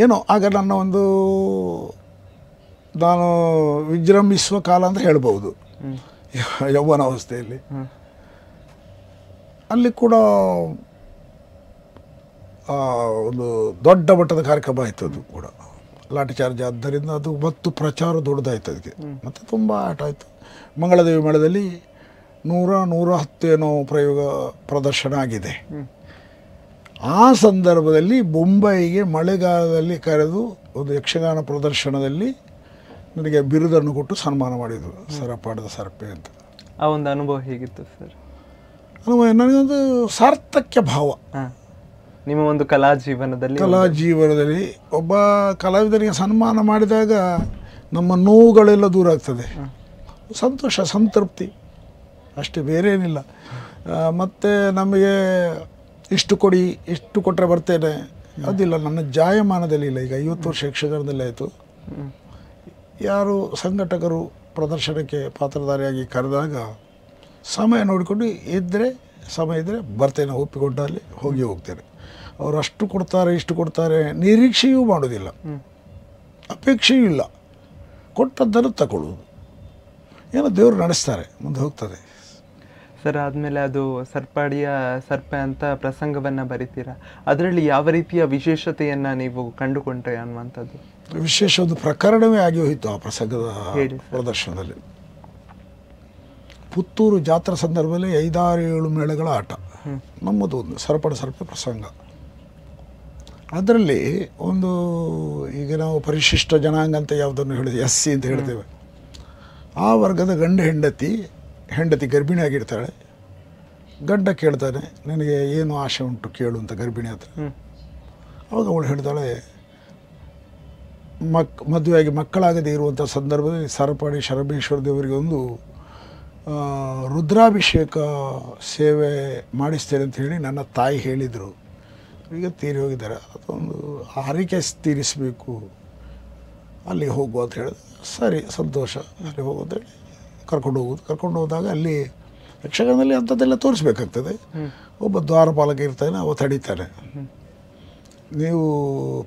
ಏನೋ ಆಗ ನನ್ನ ಒಂದು ನಾನು ವಿಜೃಂಭಿಸುವ ಕಾಲ ಅಂತ ಹೇಳ್ಬೋದು, ಯೌವನ ಅವಸ್ಥೆಯಲ್ಲಿ. ಅಲ್ಲಿ ಕೂಡ ಒಂದು ದೊಡ್ಡ ಮಟ್ಟದ ಕಾರ್ಯಕ್ರಮ ಆಯಿತು. ಅದು ಕೂಡ ಲಾಠಿ ಚಾರ್ಜ್ ಆದ್ದರಿಂದ ಅದು ಮತ್ತು ಪ್ರಚಾರ ದೊಡ್ಡದಾಯಿತು ಅದಕ್ಕೆ. ಮತ್ತು ತುಂಬ ಆಟ ಆಯಿತು. ಮಂಗಳದೇವಿ ಮೇಳದಲ್ಲಿ 110 ಏನೋ ಪ್ರಯೋಗ ಪ್ರದರ್ಶನ ಆಗಿದೆ. ಆ ಸಂದರ್ಭದಲ್ಲಿ ಮುಂಬೈಗೆ ಮಳೆಗಾಲದಲ್ಲಿ ಕರೆದು ಒಂದು ಯಕ್ಷಗಾನ ಪ್ರದರ್ಶನದಲ್ಲಿ ನನಗೆ ಬಿರುದನ್ನು ಕೊಟ್ಟು ಸನ್ಮಾನ ಮಾಡಿದರು, ಸರಪಾಡಿದ ಸರ್ಪೆ ಅಂತ. ಆ ಒಂದು ಅನುಭವ ಹೇಗಿತ್ತು ಸರ್? ಅನುಭವ ನನಗೊಂದು ಸಾರ್ಥಕ್ಯ ಭಾವ. ನಿಮ್ಮ ಒಂದು ಕಲಾ ಜೀವನದಲ್ಲಿ ಒಬ್ಬ ಕಲಾವಿದರಿಗೆ ಸನ್ಮಾನ ಮಾಡಿದಾಗ ನಮ್ಮ ನೋವುಗಳೆಲ್ಲ ದೂರ ಆಗ್ತದೆ, ಸಂತೋಷ, ಸಂತೃಪ್ತಿ, ಅಷ್ಟೇ, ಬೇರೆ ಏನಿಲ್ಲ. ಮತ್ತು ನಮಗೆ ಇಷ್ಟು ಕೊಡಿ, ಇಷ್ಟು ಕೊಟ್ಟರೆ ಬರ್ತೇನೆ ಅದಿಲ್ಲ, ನನ್ನ ಜಾಯಮಾನದಲ್ಲಿ ಇಲ್ಲ. ಈಗ 50 ವರ್ಷ ಯಕ್ಷಗಾನದಲ್ಲಿ ಆಯಿತು. ಯಾರು ಸಂಘಟಕರು ಪ್ರದರ್ಶನಕ್ಕೆ ಪಾತ್ರಧಾರಿಯಾಗಿ ಕರೆದಾಗ ಸಮಯ ನೋಡಿಕೊಂಡು ಸಮಯ ಇದ್ದರೆ ಬರ್ತೇನೆ, ಒಪ್ಪಿಕೊಂಡಲ್ಲಿ ಹೋಗ್ತೇನೆ. ಅವರು ಅಷ್ಟು ಕೊಡ್ತಾರೆ, ಇಷ್ಟು ಕೊಡ್ತಾರೆ ನಿರೀಕ್ಷೆಯೂ ಮಾಡೋದಿಲ್ಲ, ಅಪೇಕ್ಷೆಯೂ ಇಲ್ಲ. ಕೊಟ್ಟದ್ದನ್ನು ತಗೊಳ್ಳೋದು, ಏನೋ ದೇವರು ನಡೆಸ್ತಾರೆ, ಮುಂದೆ ಹೋಗ್ತದೆ. ಸರ್, ಆದಮೇಲೆ ಅದು ಸರಪಾಡಿಯ ಸರ್ಪೆ ಅಂತ ಪ್ರಸಂಗವನ್ನು ಬರಿತೀರಾ, ಅದರಲ್ಲಿ ಯಾವ ರೀತಿಯ ವಿಶೇಷತೆಯನ್ನು ನೀವು ಕಂಡುಕೊಂಡ್ರೆ ಅನ್ನುವಂಥದ್ದು? ವಿಶೇಷ ಒಂದು ಪ್ರಕರಣವೇ ಆಗಿ ಹೋಯಿತು ಆ ಪ್ರಸಂಗದ ಪ್ರದರ್ಶನದಲ್ಲಿ. ಪುತ್ತೂರು ಜಾತ್ರಾ ಸಂದರ್ಭದಲ್ಲಿ 5-6-7 ಮೇಳಗಳ ಆಟ, ನಮ್ಮದು ಒಂದು ಸರ್ಪೆ ಪ್ರಸಂಗ. ಅದರಲ್ಲಿ ಒಂದು, ಈಗ ನಾವು ಪರಿಶಿಷ್ಟ ಜನಾಂಗ ಅಂತ ಯಾವುದನ್ನು ಹೇಳಿದೆ, SC ಅಂತ ಹೇಳ್ತೇವೆ, ಆ ವರ್ಗದ ಹೆಂಡತಿ ಗರ್ಭಿಣಿಯಾಗಿರ್ತಾಳೆ. ಗಂಡ ಕೇಳ್ತಾನೆ, ನನಗೆ ಏನು ಆಸೆ ಉಂಟು ಕೇಳು ಅಂತ ಗರ್ಭಿಣಿ ಹತ್ರ. ಅವಾಗ ಅವಳು ಹೇಳ್ತಾಳೆ, ಮದುವೆಯಾಗಿ ಮಕ್ಕಳಾಗದೇ ಇರುವಂಥ ಸಂದರ್ಭದಲ್ಲಿ ಸರಪಾಡಿ ಶರಬೇಶ್ವರ ದೇವರಿಗೆ ಒಂದು ರುದ್ರಾಭಿಷೇಕ ಸೇವೆ ಮಾಡಿಸ್ತೇನೆ ಅಂತ ಹೇಳಿ ನನ್ನ ತಾಯಿ ಹೇಳಿದರು. ಈಗ ತೀರಿ ಹೋಗಿದ್ದಾರೆ, ಅದೊಂದು ಹರಕೆ ತೀರಿಸಬೇಕು, ಅಲ್ಲಿ ಹೋಗುವ ಅಂತ ಹೇಳಿದೆ. ಸರಿ, ಸಂತೋಷ, ಅಲ್ಲಿ ಹೋಗೋದೇಳಿ ಕರ್ಕೊಂಡು ಹೋದಾಗ ಅಲ್ಲಿ ಯಕ್ಷಗಾನದಲ್ಲಿ ಅಂಥದ್ದೆಲ್ಲ ತೋರಿಸ್ಬೇಕಾಗ್ತದೆ. ಒಬ್ಬ ದ್ವಾರಪಾಲಕ ಇರ್ತಾನೆ, ಅವ ತಡೀತಾನೆ. ನೀವು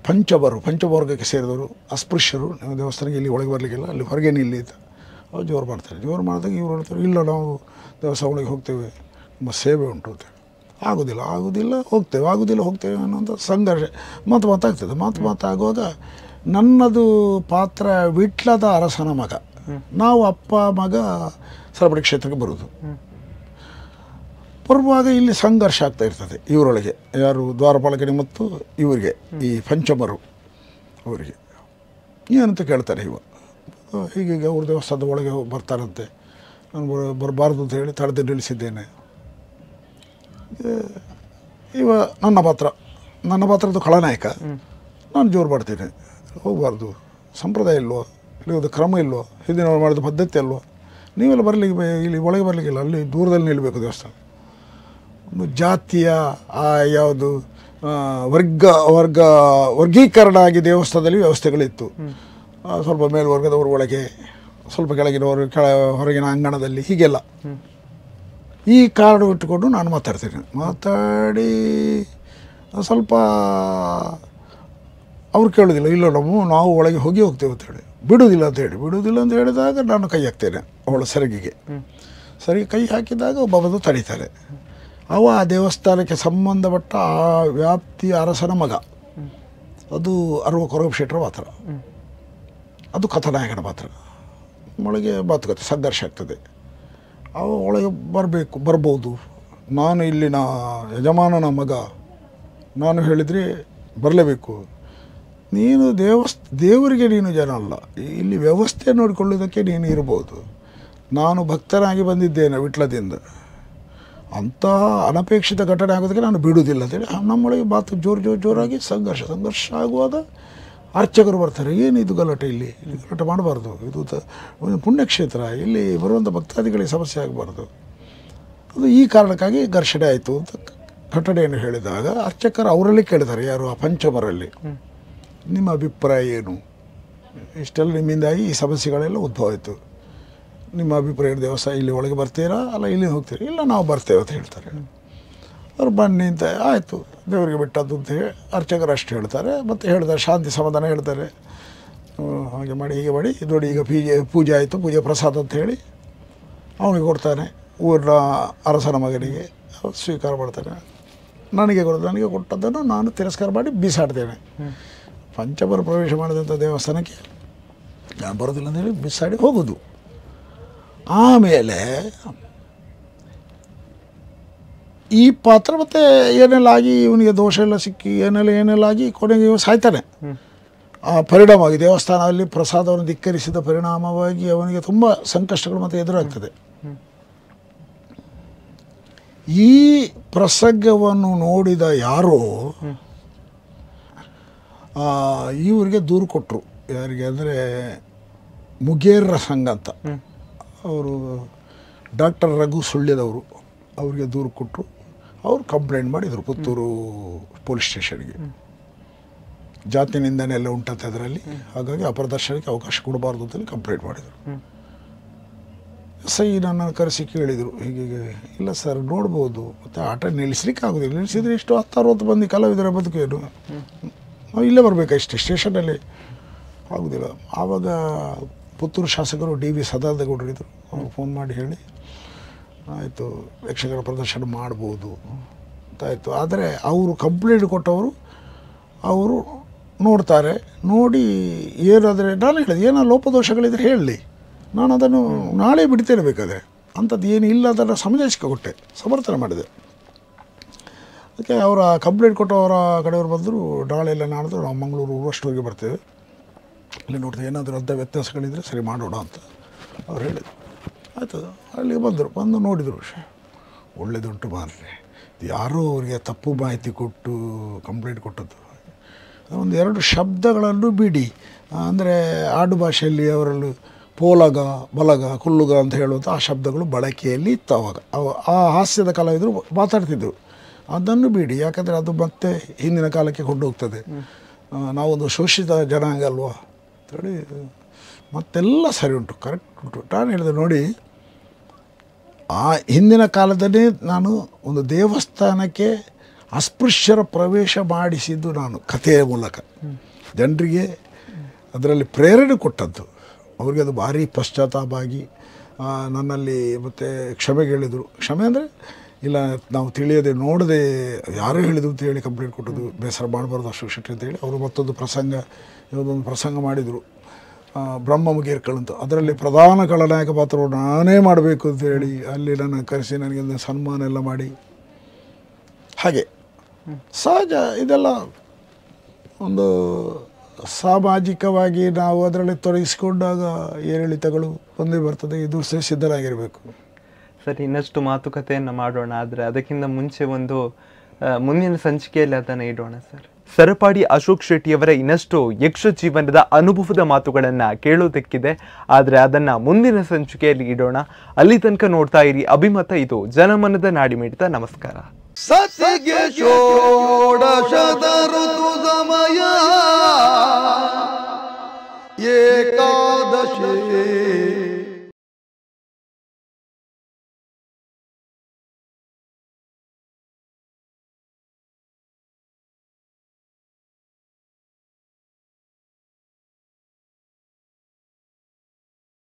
ಪಂಚವರ್ಗಕ್ಕೆ ಸೇರಿದವರು, ಅಸ್ಪೃಶ್ಯರು, ನೀವು ದೇವಸ್ಥಾನಕ್ಕೆ ಇಲ್ಲಿ ಒಳಗೆ ಬರಲಿಕ್ಕಿಲ್ಲ, ಅಲ್ಲಿ ಹೊರಗೆ ನಿಲ್ಲಿ ಅಂತ ಅವ್ರು ಜೋರು ಮಾಡ್ತಾರೆ. ಜೋರು ಮಾಡಿದಾಗ ಇವ್ರು ಹೇಳ್ತಾರೆ, ಇಲ್ಲ ನಾವು ದೇವಸ್ಥಾನ ಒಳಗೆ ಹೋಗ್ತೇವೆ, ನಮ್ಮ ಸೇವೆ ಉಂಟು ಅಂತ. ಆಗೋದಿಲ್ಲ ಹೋಗ್ತೇವೆ ಅನ್ನೋಂಥ ಸಂಘರ್ಷ ಮಾತಾಗ್ತದೆ. ಮಾತಾಗುವಾಗ ನನ್ನದು ಪಾತ್ರ ವಿಟ್ಲದ ಅರಸನ ಮಗ, ನಾವು ಅಪ್ಪ ಮಗ ಸರಪಡಿ ಕ್ಷೇತ್ರಕ್ಕೆ ಬರೋದು. ಬರುವಾಗ ಇಲ್ಲಿ ಸಂಘರ್ಷ ಆಗ್ತಾ ಇರ್ತದೆ ಇವರೊಳಗೆ, ಯಾರು ದ್ವಾರಪಾಲಕನಿಗೆ ಮತ್ತು ಇವರಿಗೆ, ಈ ಪಂಚಮರು ಅವರಿಗೆ. ಏನಂತ ಕೇಳ್ತಾರೆ ಇವ, ಹೀಗೆ ಅವ್ರ ದೇವಸ್ಥಾನದ ಒಳಗೆ ಬರ್ತಾರಂತೆ, ನಾನು ಬರಬಾರ್ದು ಅಂತ ಹೇಳಿ ತಡೆದು ನಿಲ್ಲಿಸಿದ್ದೇನೆ. ಇವ ನನ್ನ ಪಾತ್ರದ ಖಳನಾಯಕ, ನಾನು ಜೋರು ಮಾಡ್ತೇನೆ, ಹೋಗಬಾರ್ದು, ಸಂಪ್ರದಾಯ ಇಲ್ವೋ, ಇಲ್ಲಿ ಒಂದು ಕ್ರಮ ಇಲ್ವೋ, ಹಿಂದಿನವ್ರು ಮಾಡಿದ ಪದ್ಧತಿ ಅಲ್ವೋ, ನೀವೆಲ್ಲ ಬರಲಿಕ್ಕೆ ಇಲ್ಲಿ ಒಳಗೆ ಬರಲಿಕ್ಕಿಲ್ಲ, ಅಲ್ಲಿ ದೂರದಲ್ಲಿ ನಿಲ್ಲಬೇಕು ದೇವಸ್ಥಾನ. ಒಂದು ಜಾತಿಯ ಯಾವುದು ವರ್ಗೀಕರಣ ಆಗಿ ದೇವಸ್ಥಾನದಲ್ಲಿ ವ್ಯವಸ್ಥೆಗಳಿತ್ತು. ಸ್ವಲ್ಪ ಮೇಲ್ವರ್ಗದವರು ಒಳಗೆ, ಸ್ವಲ್ಪ ಕೆಳಗಿನವರು ಹೊರಗಿನ ಅಂಗಣದಲ್ಲಿ, ಹೀಗೆಲ್ಲ. ಈ ಕಾರಣ ಇಟ್ಟುಕೊಂಡು ನಾನು ಮಾತಾಡಿ ಸ್ವಲ್ಪ ಅವ್ರು ಕೇಳೋದಿಲ್ಲ, ಇಲ್ಲ ನಾವು ಒಳಗೆ ಹೋಗ್ತೇವೆ ಅಂತೇಳಿ, ಬಿಡುವುದಿಲ್ಲ ಅಂತ ಹೇಳಿದಾಗ ನಾನು ಕೈ ಹಾಕ್ತೇನೆ ಅವಳ ಸೆರಗಿಗೆ. ಸರಿಗೆ ಕೈ ಹಾಕಿದಾಗ ಒಬ್ಬ ಬಂದು ತಡೀತಾರೆ. ಅವ ಆ ದೇವಸ್ಥಾನಕ್ಕೆ ಸಂಬಂಧಪಟ್ಟ ಆ ವ್ಯಾಪ್ತಿಯ ಅರಸನ ಮಗ. ಅದು ಕೊರಬ ಶೆಟ್ಟರ ಪಾತ್ರ, ಅದು ಕಥಾನಾಯಕನ ಪಾತ್ರ. ಒಳಗೆ ಮಾತುಕತೆ ಸಂಘರ್ಷ ಆಗ್ತದೆ. ಅವ ಒಳಗೆ ಬರ್ಬೋದು. ನಾನು ಇಲ್ಲಿನ ಯಜಮಾನನ ಮಗ, ನಾನು ಹೇಳಿದರೆ ಬರಲೇಬೇಕು. ನೀನು ದೇವರಿಗೆ ನೀನು ಜನ ಅಲ್ಲ, ಇಲ್ಲಿ ವ್ಯವಸ್ಥೆ ನೋಡಿಕೊಳ್ಳೋದಕ್ಕೆ ನೀನು ಇರ್ಬೋದು. ನಾನು ಭಕ್ತನಾಗಿ ಬಂದಿದ್ದೇನೆ ವಿಟ್ಲದಿಂದ, ಅಂತಹ ಅನಪೇಕ್ಷಿತ ಘಟನೆ ಆಗೋದಕ್ಕೆ ನಾನು ಬಿಡುವುದಿಲ್ಲ ಅಂತೇಳಿ ನಮ್ಮೊಳಗೆ ಮಾತು ಜೋರಾಗಿ ಸಂಘರ್ಷ ಆಗುವಾಗ ಅರ್ಚಕರು ಬರ್ತಾರೆ. ಏನಿದು ಗಲಾಟೆ, ಇಲ್ಲಿ ಗಲಾಟೆ ಮಾಡಬಾರ್ದು, ಇದು ಒಂದು ಪುಣ್ಯಕ್ಷೇತ್ರ, ಇಲ್ಲಿ ಬರುವಂಥ ಭಕ್ತಾದಿಗಳಿಗೆ ಸಮಸ್ಯೆ ಆಗಬಾರ್ದು. ಅದು ಈ ಕಾರಣಕ್ಕಾಗಿ ಘರ್ಷಣೆ ಆಯಿತು ಅಂತ ಘಟನೆಯನ್ನು ಹೇಳಿದಾಗ ಅರ್ಚಕರು ಅವರಲ್ಲಿ ಕೇಳ್ತಾರೆ, ಯಾರು ಆ ಪಂಚಮರಲ್ಲಿ, ನಿಮ್ಮ ಅಭಿಪ್ರಾಯ ಏನು? ಇಷ್ಟೆಲ್ಲ ನಿಮ್ಮಿಂದಾಗಿ ಈ ಸಮಸ್ಯೆಗಳೆಲ್ಲ ಉದ್ಭವ ಆಯಿತು, ನಿಮ್ಮ ಅಭಿಪ್ರಾಯ ದೇವಸ್ಥಾನ ಇಲ್ಲಿ ಒಳಗೆ ಬರ್ತೀರಾ ಅಲ್ಲ ಇಲ್ಲಿ ಹೋಗ್ತೀರಾ? ಇಲ್ಲ, ನಾವು ಬರ್ತೇವೆ ಅಂತ ಹೇಳ್ತಾರೆ. ಅವ್ರು ಬನ್ನಿ ಅಂತ ಆಯಿತು, ದೇವರಿಗೆ ಬಿಟ್ಟದ್ದು ಅಂತ ಹೇಳಿ ಅರ್ಚಕರು ಅಷ್ಟು ಹೇಳ್ತಾರೆ. ಮತ್ತು ಹೇಳ್ತಾರೆ, ಶಾಂತಿ ಸಮಾಧಾನ ಹೇಳ್ತಾರೆ, ಹಾಗೆ ಮಾಡಿ ಹೀಗೆ ಮಾಡಿ ನೋಡಿ, ಈಗ ಪೂಜೆ ಆಯಿತು, ಪೂಜೆ ಪ್ರಸಾದ ಅಂತ ಹೇಳಿ ಅವನಿಗೆ ಕೊಡ್ತಾನೆ, ಊರಿನ ಅರಸನ ಮಗನಿಗೆ ಸ್ವೀಕಾರ ಮಾಡ್ತಾನೆ. ನನಗೆ ಕೊಟ್ಟದ್ದನ್ನು ನಾನು ತಿರಸ್ಕಾರ ಮಾಡಿ ಬೀಸಾಡ್ತೇನೆ. ಪಂಚಮರ ಪ್ರವೇಶ ಮಾಡಿದಂಥ ದೇವಸ್ಥಾನಕ್ಕೆ ನಾನು ಬರೋದಿಲ್ಲ ಅಂತೇಳಿ ಬಿಸಾಡಿ ಹೋಗೋದು. ಆಮೇಲೆ ಈ ಪಾತ್ರ ಮತ್ತೆ ಏನೆಲ್ಲ ಆಗಿ ಇವನಿಗೆ ದೋಷ ಎಲ್ಲ ಸಿಕ್ಕಿ ಏನೆಲ್ಲ ಆಗಿ ಕೊನೆಗೆ ಇವ ಸಾಯ್ತಾನೆ. ಆ ಪರಿಣಾಮವಾಗಿ ದೇವಸ್ಥಾನದಲ್ಲಿ ಪ್ರಸಾದವನ್ನು ಧಿಕ್ಕರಿಸಿದ ಪರಿಣಾಮವಾಗಿ ಅವನಿಗೆ ತುಂಬ ಸಂಕಷ್ಟಗಳು ಮತ್ತೆ ಎದುರಾಗ್ತದೆ. ಈ ಪ್ರಸಂಗವನ್ನು ನೋಡಿದ ಯಾರೋ ಇವರಿಗೆ ದೂರು ಕೊಟ್ಟರು. ಯಾರಿಗೆ ಅಂದರೆ ಮುಗೇರ್ರ ಸಂಘ ಅಂತ, ಅವರು ಡಾಕ್ಟರ್ ರಘು ಸುಳ್ಯದವರು, ಅವರಿಗೆ ದೂರು ಕೊಟ್ಟರು. ಅವರು ಕಂಪ್ಲೇಂಟ್ ಮಾಡಿದರು ಪುತ್ತೂರು ಪೊಲೀಸ್ ಸ್ಟೇಷನ್ಗೆ. ಜಾತಿ ನಿಂದನೆ ಎಲ್ಲ ಉಂಟಂತೆ ಅದರಲ್ಲಿ, ಹಾಗಾಗಿ ಅಪರದರ್ಶನಕ್ಕೆ ಅವಕಾಶ ಕೊಡಬಾರ್ದು ಅಂತೇಳಿ ಕಂಪ್ಲೇಂಟ್ ಮಾಡಿದರು. ನನ್ನನ್ನು ಕರೆಸಿ ಕೇಳಿದರು, ಹೀಗೆ ಇಲ್ಲ ಸರ್ ನೋಡ್ಬೋದು, ಮತ್ತು ಆಟ ನಿಲ್ಲಿಸ್ಲಿಕ್ಕೆ ಆಗೋದಿಲ್ಲ, ನಿಲ್ಲಿಸಿದ್ರೆ ಇಷ್ಟು 10-60 ಮಂದಿ ಕಲಾವಿದರ ಬದುಕೇನು, ನಾವು ಇಲ್ಲೇ ಬರಬೇಕಷ್ಟೇ, ಸ್ಟೇಷನಲ್ಲಿ ಆಗೋದಿಲ್ಲ. ಆವಾಗ ಪುತ್ತೂರು ಶಾಸಕರು ಡಿ ವಿ ಸದಾನಂದಗೌಡರಿದ್ದರು, ಅವ್ರು ಫೋನ್ ಮಾಡಿ ಹೇಳಿ ಆಯಿತು ಯಕ್ಷಗಾನ ಪ್ರದರ್ಶನ ಮಾಡ್ಬೋದು ಅಂತಾಯಿತು. ಆದರೆ ಅವರು ಕಂಪ್ಲೇಂಟ್ ಕೊಟ್ಟವರು ಅವರು ನೋಡ್ತಾರೆ, ನೋಡಿ ಏನಾದರೆ ನಾನು ಹೇಳಿದೆ, ಏನೋ ಲೋಪದೋಷಗಳಿದ್ರೆ ಹೇಳಲಿ, ನಾನು ಅದನ್ನು ನಾಳೆ ಬಿಡ್ತೇನೆ ಬೇಕಾದರೆ, ಅಂಥದ್ದು ಏನು ಇಲ್ಲ ಅದನ್ನು ಸಮರ್ಥನೆ ಸಮರ್ಥನೆ ಮಾಡಿದೆ. ಅದಕ್ಕೆ ಅವರ ಕಂಪ್ಲೇಂಟ್ ಕೊಟ್ಟವರ ಕಡೆಯವರು ಬಂದರು, ನಾಳೆ ಎಲ್ಲ ನಾಡಿದ್ರು ನಾವು ಮಂಗಳೂರು ಊರಷ್ಟುವರೆಗೆ ಬರ್ತೇವೆ, ಅಲ್ಲಿ ನೋಡ್ತೇವೆ, ಏನಾದರೂ ಅಂಥ ವ್ಯತ್ಯಾಸಗಳಿದ್ದರೆ ಸರಿ ಮಾಡೋಣ ಅಂತ ಅವ್ರು ಹೇಳಿದರು. ಆಯಿತು, ಅಲ್ಲಿಗೆ ಬಂದು ನೋಡಿದರು, ಒಳ್ಳೆಯದುಂಟು ಮಾರ್ರೆ, ಯಾರೋ ಅವರಿಗೆ ತಪ್ಪು ಮಾಹಿತಿ ಕೊಟ್ಟು ಕಂಪ್ಲೇಂಟ್ ಕೊಟ್ಟದ್ದು. ಒಂದು 2 ಶಬ್ದಗಳನ್ನು ಬಿಡಿ, ಅಂದರೆ ಆಡು ಭಾಷೆಯಲ್ಲಿ ಅವರಲ್ಲಿ ಪೋಲಗ, ಬಲಗ, ಕುಲ್ಲುಗ ಅಂತ ಹೇಳುವಂಥ ಆ ಶಬ್ದಗಳು ಬಳಕೆಯಲ್ಲಿ ಇತ್ತು. ಆವಾಗ ಆ ಹಾಸ್ಯದ ಕಲಾವಿದರು ಮಾತಾಡ್ತಿದ್ದರು, ಅದನ್ನು ಬಿಡಿ, ಯಾಕಂದರೆ ಅದು ಮತ್ತೆ ಹಿಂದಿನ ಕಾಲಕ್ಕೆ ಕೊಂಡು ಹೋಗ್ತದೆ, ನಾವೊಂದು ಶೋಷಿತ ಜನಾಂಗ ಅಲ್ವಾ ಅಂತೇಳಿ ಮತ್ತೆಲ್ಲ ಸರಿ ಉಂಟು, ಕರೆಕ್ಟ್ ಉಂಟು. ನಾನು ಹೇಳಿದೆ, ನೋಡಿ ಆ ಹಿಂದಿನ ಕಾಲದಲ್ಲಿ ನಾನು ಒಂದು ದೇವಸ್ಥಾನಕ್ಕೆ ಅಸ್ಪೃಶ್ಯರ ಪ್ರವೇಶ ಮಾಡಿಸಿದ್ದು ನಾನು ಕಥೆಯ ಮೂಲಕ ಜನರಿಗೆ ಅದರಲ್ಲಿ ಪ್ರೇರಣೆ ಕೊಟ್ಟದ್ದು. ಅವ್ರಿಗೆ ಅದು ಭಾರಿ ಪಶ್ಚಾತ್ತಾಪ ಆಗಿ ನನ್ನಲ್ಲಿ ಮತ್ತು ಕ್ಷಮೆ ಕೇಳಿದರು. ಕ್ಷಮೆ ಅಂದರೆ ಇಲ್ಲ ನಾವು ತಿಳಿಯದೆ ನೋಡದೆ ಯಾರೂ ಹೇಳಿದ್ರು ಅಂತ ಹೇಳಿ ಕಂಪ್ಲೇಂಟ್ ಕೊಟ್ಟದ್ದು, ಬೇಸರ ಮಾಡಬಾರ್ದು ಅಶೋಕ್ ಶೆಟ್ಟಿ ಅಂತೇಳಿ. ಅವರು ಮತ್ತೊಂದು ಯಾವುದೊಂದು ಪ್ರಸಂಗ ಮಾಡಿದರು, ಬ್ರಹ್ಮ ಮುಗೇರ್ಕಳಂತ, ಅದರಲ್ಲಿ ಪ್ರಧಾನ ಖಳನಾಯಕ ಪಾತ್ರವನ್ನು ನಾನೇ ಮಾಡಬೇಕು ಅಂತೇಳಿ ಅಲ್ಲಿ ನನ್ನ ಕರೆಸಿ ನನಗೆ ಸನ್ಮಾನ ಎಲ್ಲ ಮಾಡಿ, ಹಾಗೆ ಸಹಜ ಇದೆಲ್ಲ ಒಂದು ಸಾಮಾಜಿಕವಾಗಿ ನಾವು ಅದರಲ್ಲಿ ತೊಡಗಿಸಿಕೊಂಡಾಗ ಏರಿಳಿತಗಳು ಒಂದೇ ಬರ್ತದೆ, ಇದು ಸಿದ್ಧರಾಗಿರಬೇಕು. ಸರಿ, ಇನ್ನಷ್ಟು ಮಾತುಕತೆಯನ್ನು ಮಾಡೋಣ, ಆದರೆ ಅದಕ್ಕಿಂತ ಮುಂಚೆ ಒಂದು ಮುಂದಿನ ಸಂಚಿಕೆಯಲ್ಲಿ ಅದನ್ನು ಇಡೋಣ ಸರ್. ಸರಪಾಡಿ ಅಶೋಕ್ ಶೆಟ್ಟಿಯವರ ಇನ್ನಷ್ಟು ಯಕ್ಷ ಜೀವನದ ಅನುಭವದ ಮಾತುಗಳನ್ನು ಕೇಳೋದಕ್ಕಿದೆ, ಆದರೆ ಅದನ್ನು ಮುಂದಿನ ಸಂಚಿಕೆಯಲ್ಲಿ ಇಡೋಣ. ಅಲ್ಲಿ ತನಕ ನೋಡ್ತಾ ಇರಿ ಅಭಿಮತ, ಇದು ಜನಮನದ ನಾಡಿಮಿಡಿತ. ನಮಸ್ಕಾರ. ಸತಿಗೆ ಷೋಡಶದ ಋತು ಸಮಯ ಏಕಾದಶಿ